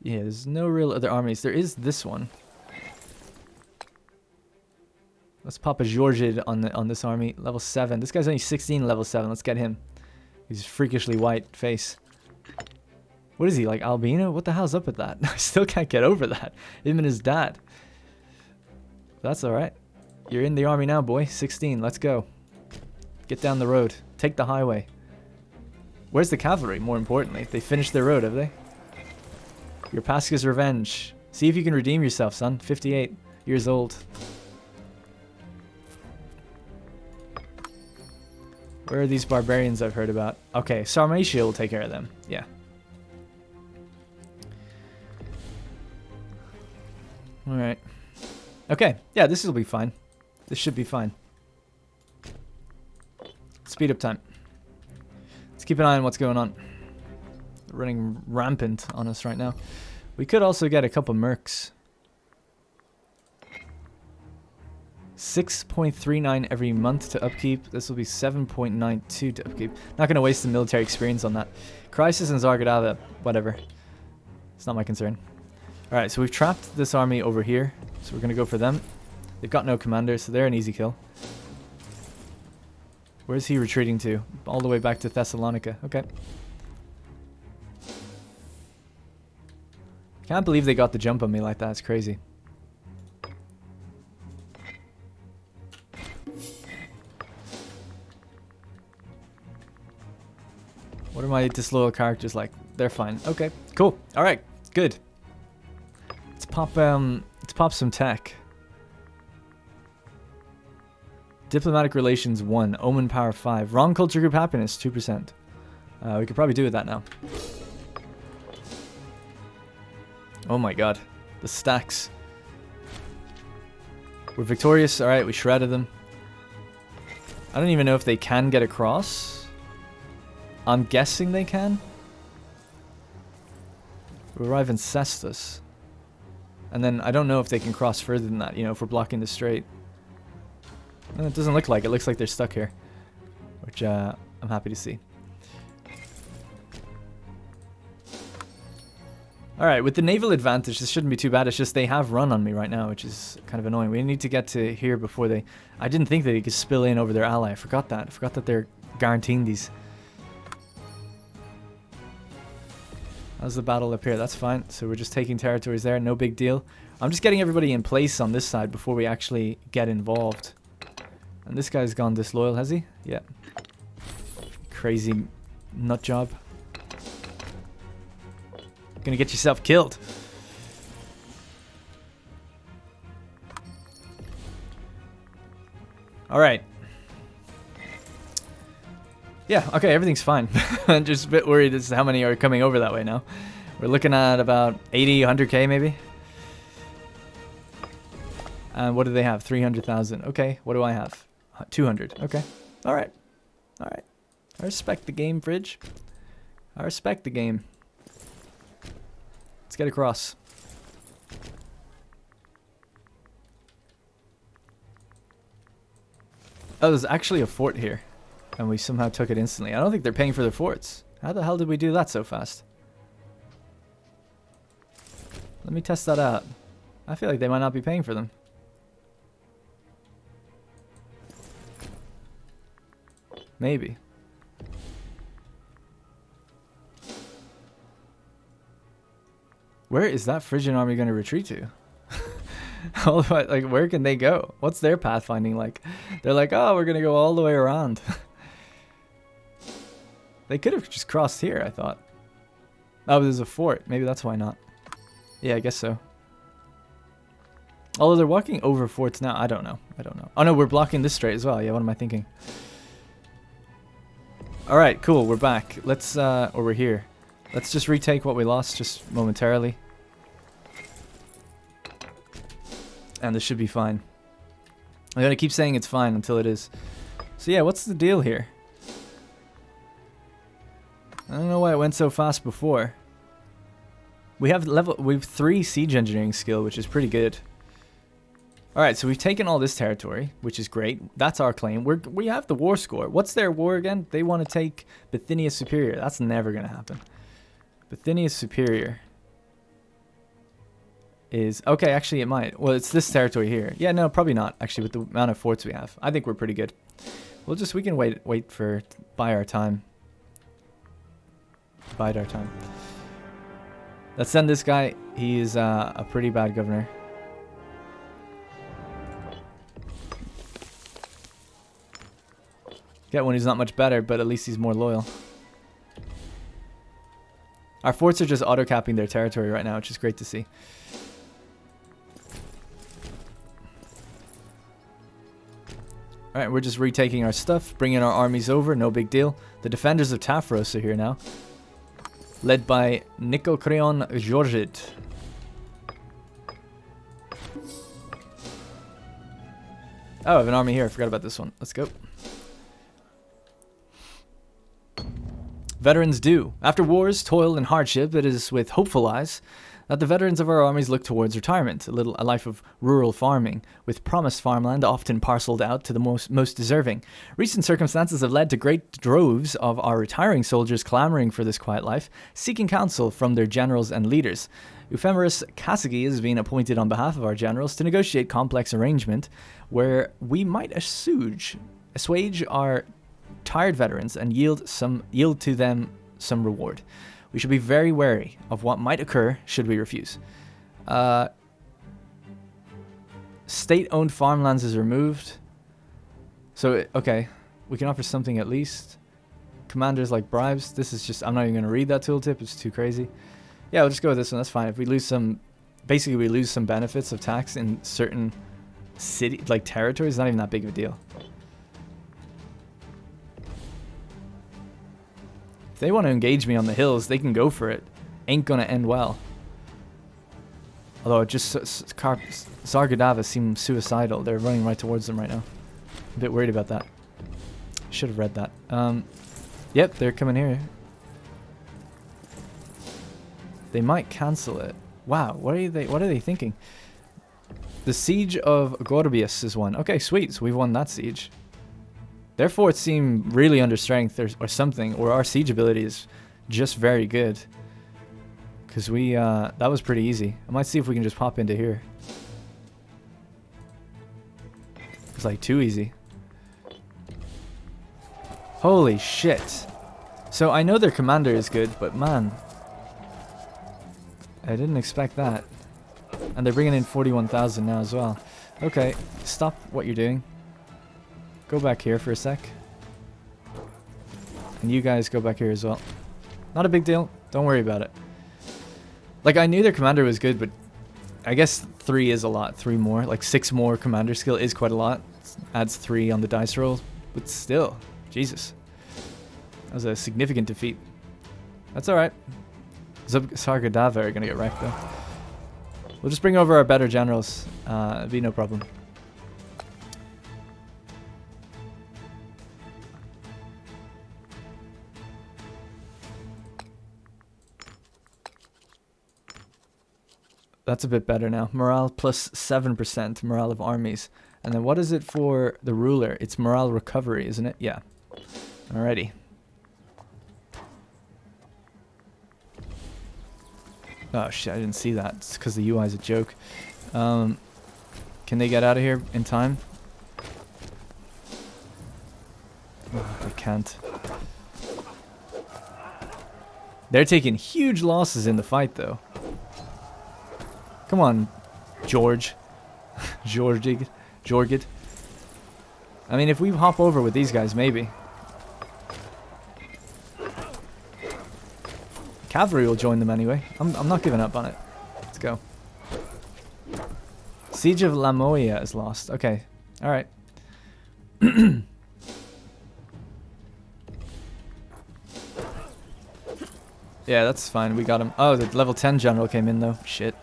Yeah, there's no real other armies. There is this one. Let's pop a Georgid on this army. Level 7. This guy's only 16 level 7. Let's get him. He's freakishly white face. What is he, like albino? What the hell's up with that? I still can't get over that. Him and his dad. That's alright. You're in the army now, boy. 16. Let's go. Get down the road. Take the highway. Where's the cavalry, more importantly? They finished their road, have they? Your Pasca's revenge. See if you can redeem yourself, son. 58 years old. Where are these barbarians I've heard about? Okay, Sarmatia will take care of them. Yeah. Alright. Okay, yeah, this will be fine. This should be fine. Speed up time. Let's keep an eye on what's going on. They're running rampant on us right now. We could also get a couple mercs. 6.39 every month to upkeep. This will be 7.92 to upkeep. Not going to waste the military experience on that. Crisis and Zargadava, whatever. It's not my concern. Alright, so we've trapped this army over here. So we're going to go for them. They've got no commander, so they're an easy kill. Where's he retreating to? All the way back to Thessalonica. Okay. Can't believe they got the jump on me like that. It's crazy. What are my disloyal characters like? They're fine. Okay, cool. All right, good. Let's pop some tech. Diplomatic relations 1, omen power 5, wrong culture group happiness 2%. We could probably do with that now. Oh my god, the stacks. We're victorious. All right, we shredded them. I don't even know if they can get across. I'm guessing they can. We arrive in Cestus. And then I don't know if they can cross further than that, you know, if we're blocking the strait. It doesn't look like it. It looks like they're stuck here. Which I'm happy to see. Alright, with the naval advantage, this shouldn't be too bad. It's just they have run on me right now, which is kind of annoying. We need to get to here before they... I didn't think that they could spill in over their ally. I forgot that. I forgot that they're guaranteeing these. How's the battle up here? That's fine. So we're just taking territories there. No big deal. I'm just getting everybody in place on this side before we actually get involved. And this guy's gone disloyal, has he? Yeah. Crazy nut job. Gonna get yourself killed. Alright. Yeah, okay, everything's fine. I'm just a bit worried as to how many are coming over that way now. We're looking at about 80, 100k maybe. And what do they have? 300,000. Okay, what do I have? 200. Okay. Alright. Alright. I respect the game, Fridge. I respect the game. Let's get across. Oh, there's actually a fort here. And we somehow took it instantly. I don't think they're paying for their forts. How the hell did we do that so fast? Let me test that out. I feel like they might not be paying for them. Maybe. Where is that Phrygian army going to retreat to? All the way, like, where can they go? What's their pathfinding like? They're like, oh, we're going to go all the way around. They could have just crossed here, I thought. Oh, there's a fort. Maybe that's why not. Yeah, I guess so. Although they're walking over forts now. I don't know. I don't know. Oh, no, we're blocking this strait as well. Yeah, what am I thinking? Alright, cool. We're back. Let's, or we're here. Let's just retake what we lost just momentarily. And this should be fine. I'm gonna keep saying it's fine until it is. So yeah, what's the deal here? I don't know why it went so fast before. We have 3 siege engineering skill, which is pretty good. Alright, so we've taken all this territory, which is great. That's our claim. We have the war score. What's their war again? They want to take Bithynia Superior. That's never gonna happen. Bithynia Superior is... Okay, actually it might. Well, it's this territory here. Yeah, no, probably not, actually, with the amount of forts we have. I think we're pretty good. We can wait for... Buy our time. Bide our time. Let's send this guy. He is a pretty bad governor. Get one who's not much better, but at least he's more loyal. Our forts are just auto-capping their territory right now, which is great to see. Alright, we're just retaking our stuff, bringing our armies over, no big deal. The defenders of Tafros are here now. Led by Nikokreon Georgid. Oh, I have an army here. I forgot about this one. Let's go. Veterans do. After wars, toil, and hardship, it is with hopeful eyes that the veterans of our armies look towards retirement, a life of rural farming, with promised farmland often parceled out to the most deserving. Recent circumstances have led to great droves of our retiring soldiers clamoring for this quiet life, seeking counsel from their generals and leaders. Ephemerus Kasagi has been appointed on behalf of our generals to negotiate complex arrangement where we might assuage our tired veterans and yield to them some reward. We should be very wary of what might occur should we refuse. State-owned farmlands is removed. So, okay. We can offer something at least. Commanders like bribes. This is just... I'm not even going to read that tooltip. It's too crazy. Yeah, we'll just go with this one. That's fine. If we lose some... Basically, we lose some benefits of tax in certain territories. It's not even that big of a deal. If they want to engage me on the hills, they can go for it. Ain't gonna end well. Although, Czar Godiva seems suicidal. They're running right towards them right now. A bit worried about that. Should have read that. Yep, they're coming here. They might cancel it. Wow, what are they thinking? The siege of Gorbius is won. Okay, sweet. So we've won that siege. Their forts seem really under strength or something, or our siege ability is just very good. Because that was pretty easy. I might see if we can just pop into here. It's like too easy. Holy shit. So I know their commander is good, but man. I didn't expect that. And they're bringing in 41,000 now as well. Okay, stop what you're doing. Go back here for a sec. And you guys go back here as well. Not a big deal. Don't worry about it. Like, I knew their commander was good, but I guess 3 is a lot. 3 more. Like, 6 more commander skill is quite a lot. Adds 3 on the dice roll. But still. Jesus. That was a significant defeat. That's alright. Czar Godiva are going to get wrecked, though. We'll just bring over our better generals. It'll be no problem. That's a bit better now. Morale plus 7%. Morale of armies. And then what is it for the ruler? It's morale recovery, isn't it? Yeah. Alrighty. Oh shit, I didn't see that. It's because the UI is a joke. Can they get out of here in time? Oh, they can't. They're taking huge losses in the fight, though. Come on, George. Jorgid. I mean, if we hop over with these guys, maybe. Cavalry will join them anyway. I'm not giving up on it. Let's go. Siege of Lamoia is lost. Okay. Alright. Yeah, that's fine. We got him. Oh, the level 10 general came in, though. Shit.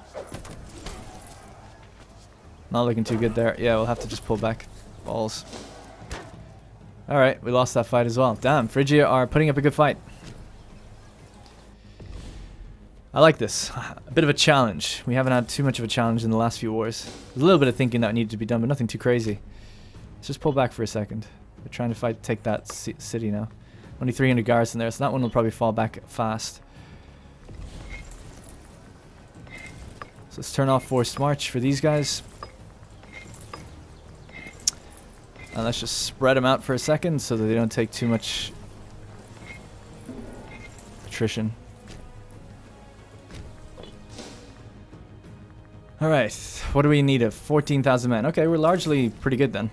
Not looking too good there. Yeah, we'll have to just pull back. Balls. Alright, we lost that fight as well. Damn, Phrygia are putting up a good fight. I like this. A bit of a challenge. We haven't had too much of a challenge in the last few wars. There's a little bit of thinking that needed to be done, but nothing too crazy. Let's just pull back for a second. We're trying to take that city now. Only 300 garrison there, so that one will probably fall back fast. So let's turn off forced march for these guys. And let's just spread them out for a second so that they don't take too much attrition. Alright, what do we need of 14,000 men? Okay, we're largely pretty good then.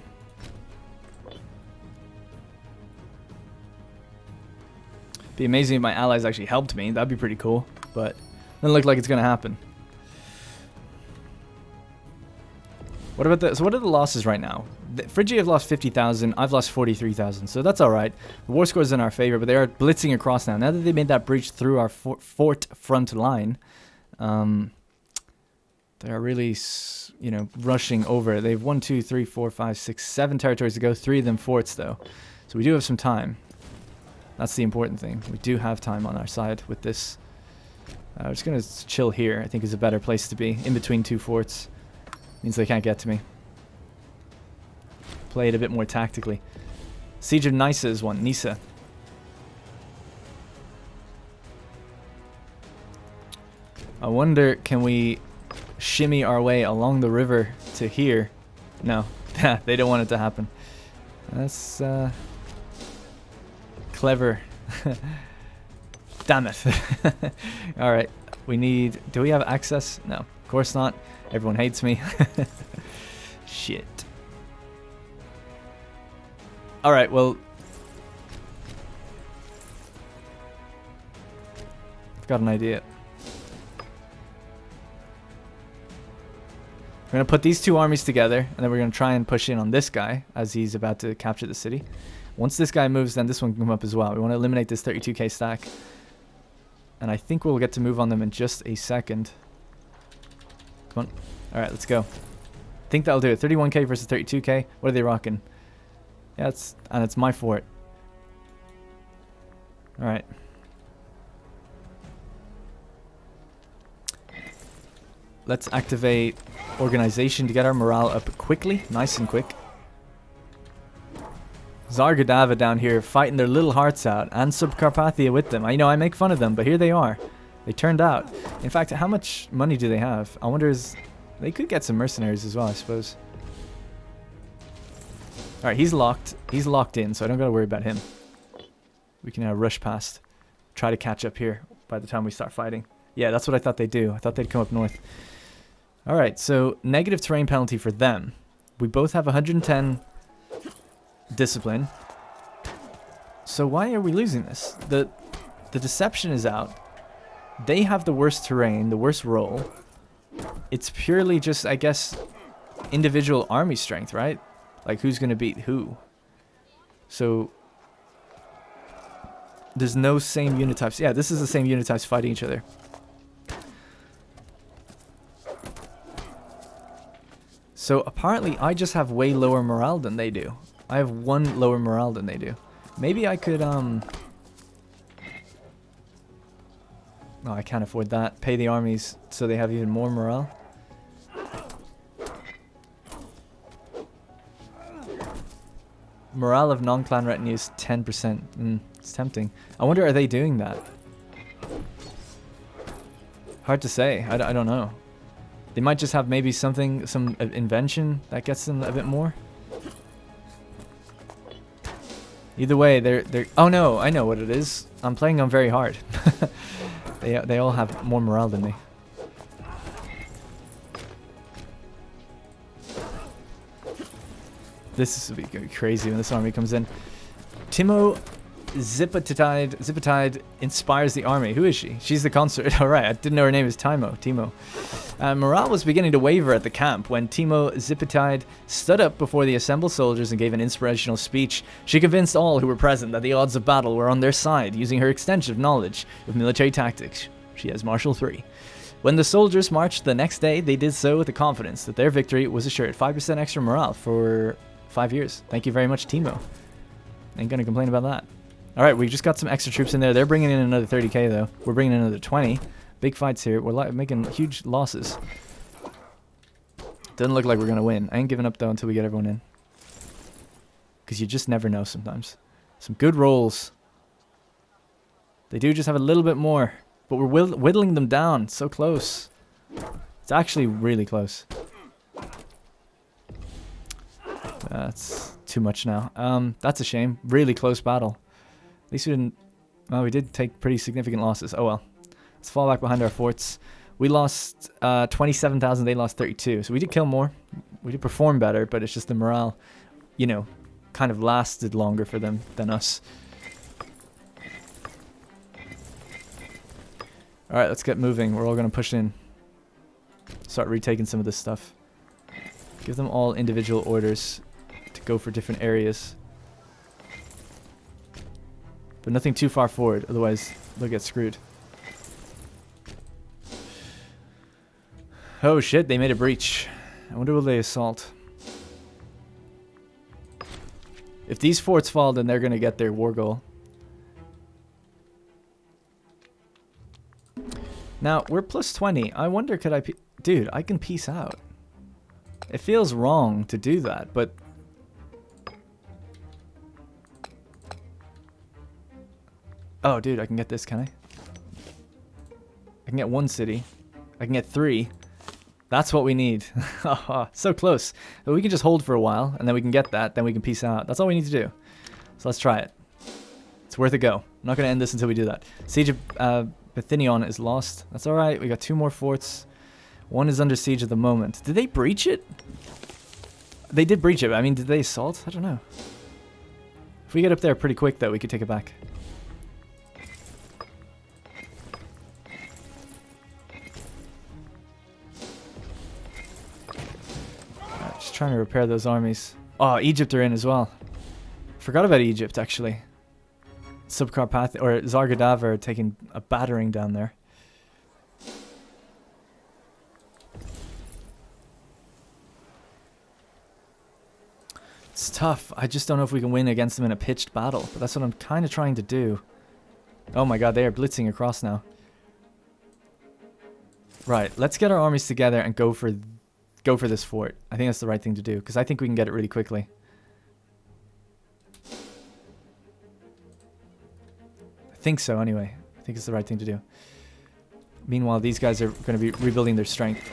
Be amazing if my allies actually helped me. That'd be pretty cool. But doesn't look like it's going to happen. What about the... So what are the losses right now? Phrygia have lost 50,000. I've lost 43,000. So that's alright. The war score is in our favor, but they are blitzing across now. Now that they made that breach through our fort front line, they are really, you know, rushing over. They have 1, 2, 3, 4, 5, 6, 7 territories to go. 3 of them forts, though. So we do have some time. That's the important thing. We do have time on our side with this. We're just going to chill here. I think is a better place to be. In between 2 forts. Means they can't get to me. Play it a bit more tactically. Siege of Nisa is one. Nisa. I wonder, can we shimmy our way along the river to here? No. They don't want it to happen. That's clever. Damn it. Alright. We need... Do we have access? No. Of course not. Everyone hates me. Shit. Alright, well... I've got an idea. We're going to put these 2 armies together, and then we're going to try and push in on this guy as he's about to capture the city. Once this guy moves, then this one can come up as well. We want to eliminate this 32k stack. And I think we'll get to move on them in just a second. Come on. Alright, let's go. I think that'll do it. 31k versus 32k. What are they rocking? Yeah, it's my fort. Alright. Let's activate organization to get our morale up quickly. Nice and quick. Czar Godiva down here fighting their little hearts out, and Carpathia with them. I know I make fun of them, but here they are. They turned out. In fact, how much money do they have? I wonder they could get some mercenaries as well, I suppose. Alright, he's locked. He's locked in, so I don't gotta worry about him. We can now rush past. Try to catch up here by the time we start fighting. Yeah, that's what I thought they'd do. I thought they'd come up north. Alright, so negative terrain penalty for them. We both have 110 discipline. So why are we losing this? The deception is out. They have the worst terrain, the worst roll. It's purely just, I guess, individual army strength, right? Like, who's going to beat who? So, there's no same unit types. Yeah, this is the same unit types fighting each other. So, apparently, I just have way lower morale than they do. I have 1 lower morale than they do. Maybe I could, No, I can't afford that. Pay the armies so they have even more morale. Morale of non-clan retinue is 10%. It's tempting. I wonder, are they doing that? Hard to say. I don't know. They might just have maybe some invention that gets them a bit more. Either way, they're... Oh no, I know what it is. I'm playing them very hard. They all have more morale than me. This is going to be crazy when this army comes in. Timo Zipatide inspires the army. Who is she? She's the consort. Alright, I didn't know her name is Timo. Morale was beginning to waver at the camp when Timo Zipatide stood up before the assembled soldiers and gave an inspirational speech. She convinced all who were present that the odds of battle were on their side, using her extensive knowledge of military tactics. She has Marshal 3. When the soldiers marched the next day, they did so with the confidence that their victory was assured. 5% extra morale for 5 years. Thank you very much, Timo. Ain't gonna complain about that. Alright, we just got some extra troops in there. They're bringing in another 30k, though. We're bringing in another 20. Big fights here. We're making huge losses. Doesn't look like we're gonna win. I ain't giving up, though, until we get everyone in. Because you just never know sometimes. Some good rolls. They do just have a little bit more. But we're whittling them down. So close. It's actually really close. That's too much now. That's a shame. Really close battle. At least we didn't... Well, we did take pretty significant losses. Oh well. Let's fall back behind our forts. We lost 27,000. They lost 32. So we did kill more. We did perform better, but it's just the morale, you know, kind of lasted longer for them than us. Alright, let's get moving. We're all going to push in. Start retaking some of this stuff. Give them all individual orders to go for different areas. But nothing too far forward, otherwise they'll get screwed. Oh shit, they made a breach. I wonder will they assault? If these forts fall, then they're going to get their war goal. Now, we're plus 20. I wonder could I... Dude, I can peace out. It feels wrong to do that, but... Oh, dude, I can get this, can I? I can get 1 city. I can get 3. That's what we need. So close. But we can just hold for a while, and then we can get that, then we can peace out. That's all we need to do. So let's try it. It's worth a go. I'm not going to end this until we do that. Siege of Bithynion is lost. That's alright. We got 2 more forts. 1 is under siege at the moment. Did they breach it? They did breach it. I mean, did they assault? I don't know. If we get up there pretty quick, though, we could take it back. Just trying to repair those armies. Oh, Egypt are in as well. Forgot about Egypt, actually. Carpathia or Czar Godiva are taking a battering down there. It's tough. I just don't know if we can win against them in a pitched battle, but that's what I'm kind of trying to do. Oh my god, they are blitzing across now. Right, let's get our armies together and go for this fort. I think that's the right thing to do, because I think we can get it really quickly. I think so, anyway. I think it's the right thing to do. Meanwhile, these guys are going to be rebuilding their strength.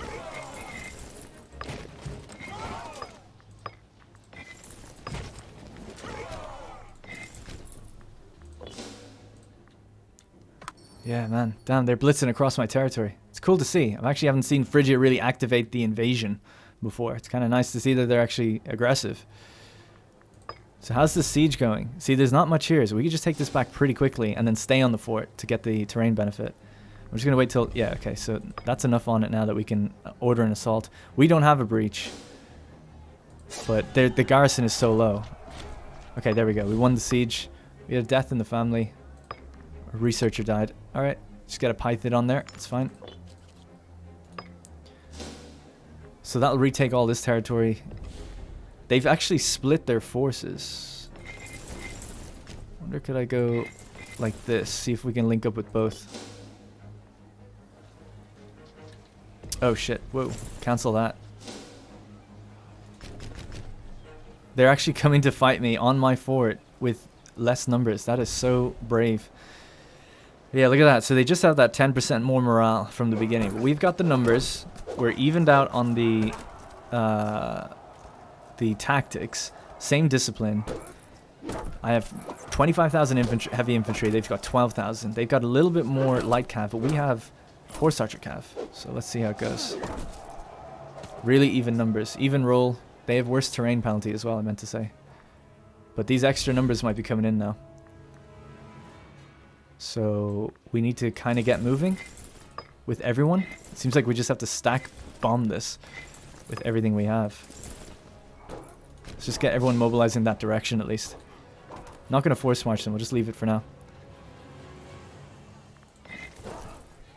Yeah, man. Damn, they're blitzing across my territory. It's cool to see. I actually haven't seen Phrygia really activate the invasion before. It's kind of nice to see that they're actually aggressive. So how's the siege going? See, there's not much here, so we could just take this back pretty quickly and then stay on the fort to get the terrain benefit. I'm just going to wait till... Yeah, okay, so that's enough on it now that we can order an assault. We don't have a breach, but the garrison is so low. Okay, there we go. We won the siege. We had a death in the family. A researcher died. Alright, just get a Pythid on there. It's fine. So that'll retake all this territory. They've actually split their forces. Wonder could I go like this, see if we can link up with both. Oh shit, whoa, cancel that. They're actually coming to fight me on my fort with less numbers. That is so brave. Yeah, look at that. So they just have that 10% more morale from the beginning. But we've got the numbers. We're evened out on the tactics. Same discipline. I have 25,000 infantry, heavy infantry. They've got 12,000. They've got a little bit more light cav, but we have horse archer cav. So let's see how it goes. Really even numbers. Even roll. They have worse terrain penalty as well, I meant to say. But these extra numbers might be coming in now. So we need to kind of get moving with everyone. It seems like we just have to stack bomb this with everything we have. Let's just get everyone mobilized in that direction at least. Not going to force march them. We'll just leave it for now.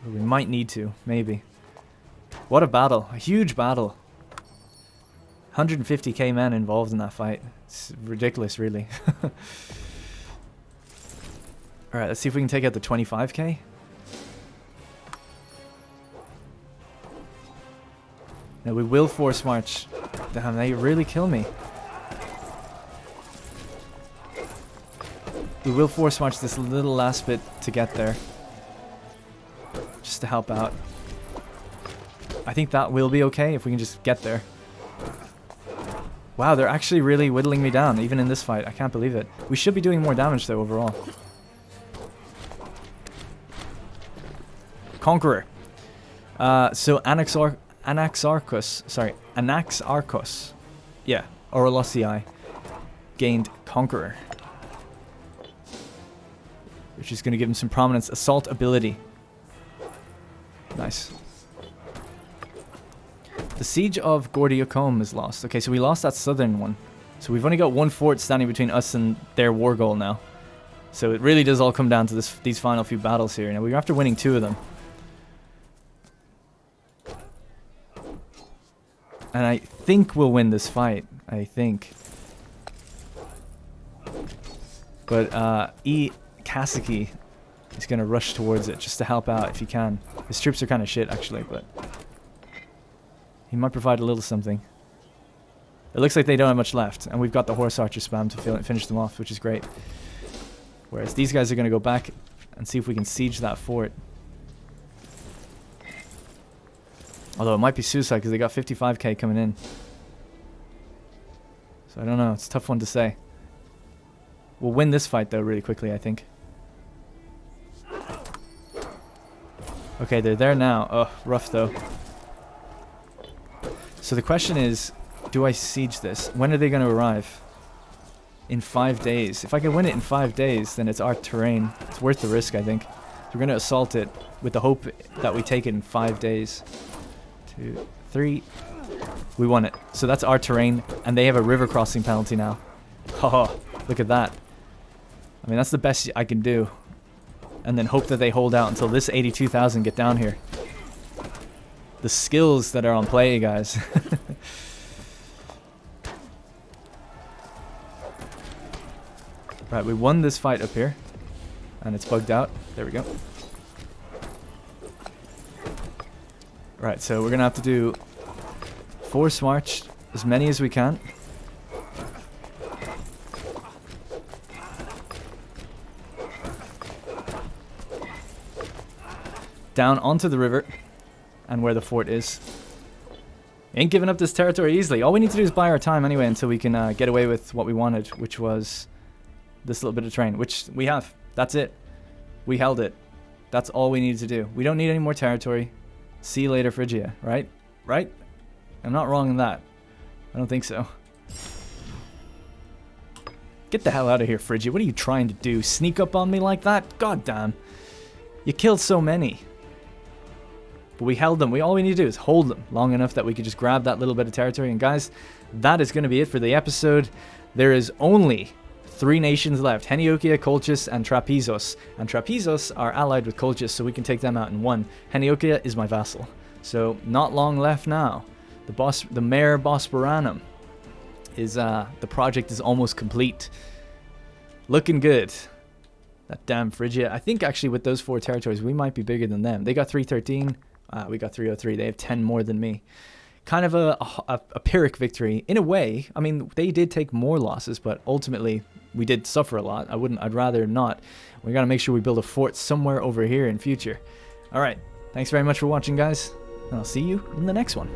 We might need to, maybe. What a battle. A huge battle. 150k men involved in that fight. It's ridiculous, really. Alright, let's see if we can take out the 25k. No, we will force march. Damn, they really kill me. We will force march this little last bit to get there. Just to help out. I think that will be okay if we can just get there. Wow, they're actually really whittling me down, even in this fight. I can't believe it. We should be doing more damage, though, overall. Conqueror. So Anaxarchus. Yeah, Orolosii gained Conqueror. Which is going to give him some prominence. Assault ability. Nice. The siege of Gordiacombe is lost. Okay, so we lost that southern one. So we've only got one fort standing between us and their war goal now. So it really does all come down to these final few battles here. Now we're after winning 2 of them. And I think we'll win this fight. I think. But Kaseki is going to rush towards it just to help out if he can. His troops are kind of shit actually, but he might provide a little something. It looks like they don't have much left, and we've got the horse archer spam to finish them off, which is great. Whereas these guys are going to go back and see if we can siege that fort. Although it might be suicide because they got 55k coming in. So I don't know, it's a tough one to say. We'll win this fight though really quickly, I think. Okay, they're there now. Oh, rough though. So the question is, do I siege this? When are they going to arrive? In 5 days. If I can win it in 5 days, then it's our terrain. It's worth the risk, I think. So we're going to assault it with the hope that we take it in 5 days. 2, 3. We won it. So that's our terrain, and they have a river crossing penalty now. Oh, look at that. I mean, that's the best I can do. And then hope that they hold out until this 82,000 get down here. The skills that are on play, guys. Right, we won this fight up here. And it's bugged out. There we go. Right, so we're going to have to do force march as many as we can. Down onto the river and where the fort is. Ain't giving up this territory easily. All we need to do is buy our time anyway until we can get away with what we wanted, which was this little bit of terrain, which we have. That's it. We held it. That's all we needed to do. We don't need any more territory. See you later, Phrygia, right? Right? I'm not wrong in that. I don't think so. Get the hell out of here, Phrygia. What are you trying to do? Sneak up on me like that? God damn. You killed so many. But we held them. All we need to do is hold them long enough that we could just grab that little bit of territory. And guys, that is going to be it for the episode. There is only 3 nations left. Heniokia, Colchis, and Trapezos. And Trapezos are allied with Colchis, so we can take them out in one. Heniokia is my vassal. So not long left now. The Mare Bosporanum is the project is almost complete. Looking good. That damn Phrygia. I think actually with those 4 territories we might be bigger than them. They got 313. We got 303. They have 10 more than me. Kind of a Pyrrhic victory in a way. I mean, they did take more losses, but ultimately we did suffer a lot. I'd rather not. We got to make sure we build a fort somewhere over here in future. All right. Thanks very much for watching, guys. And I'll see you in the next one.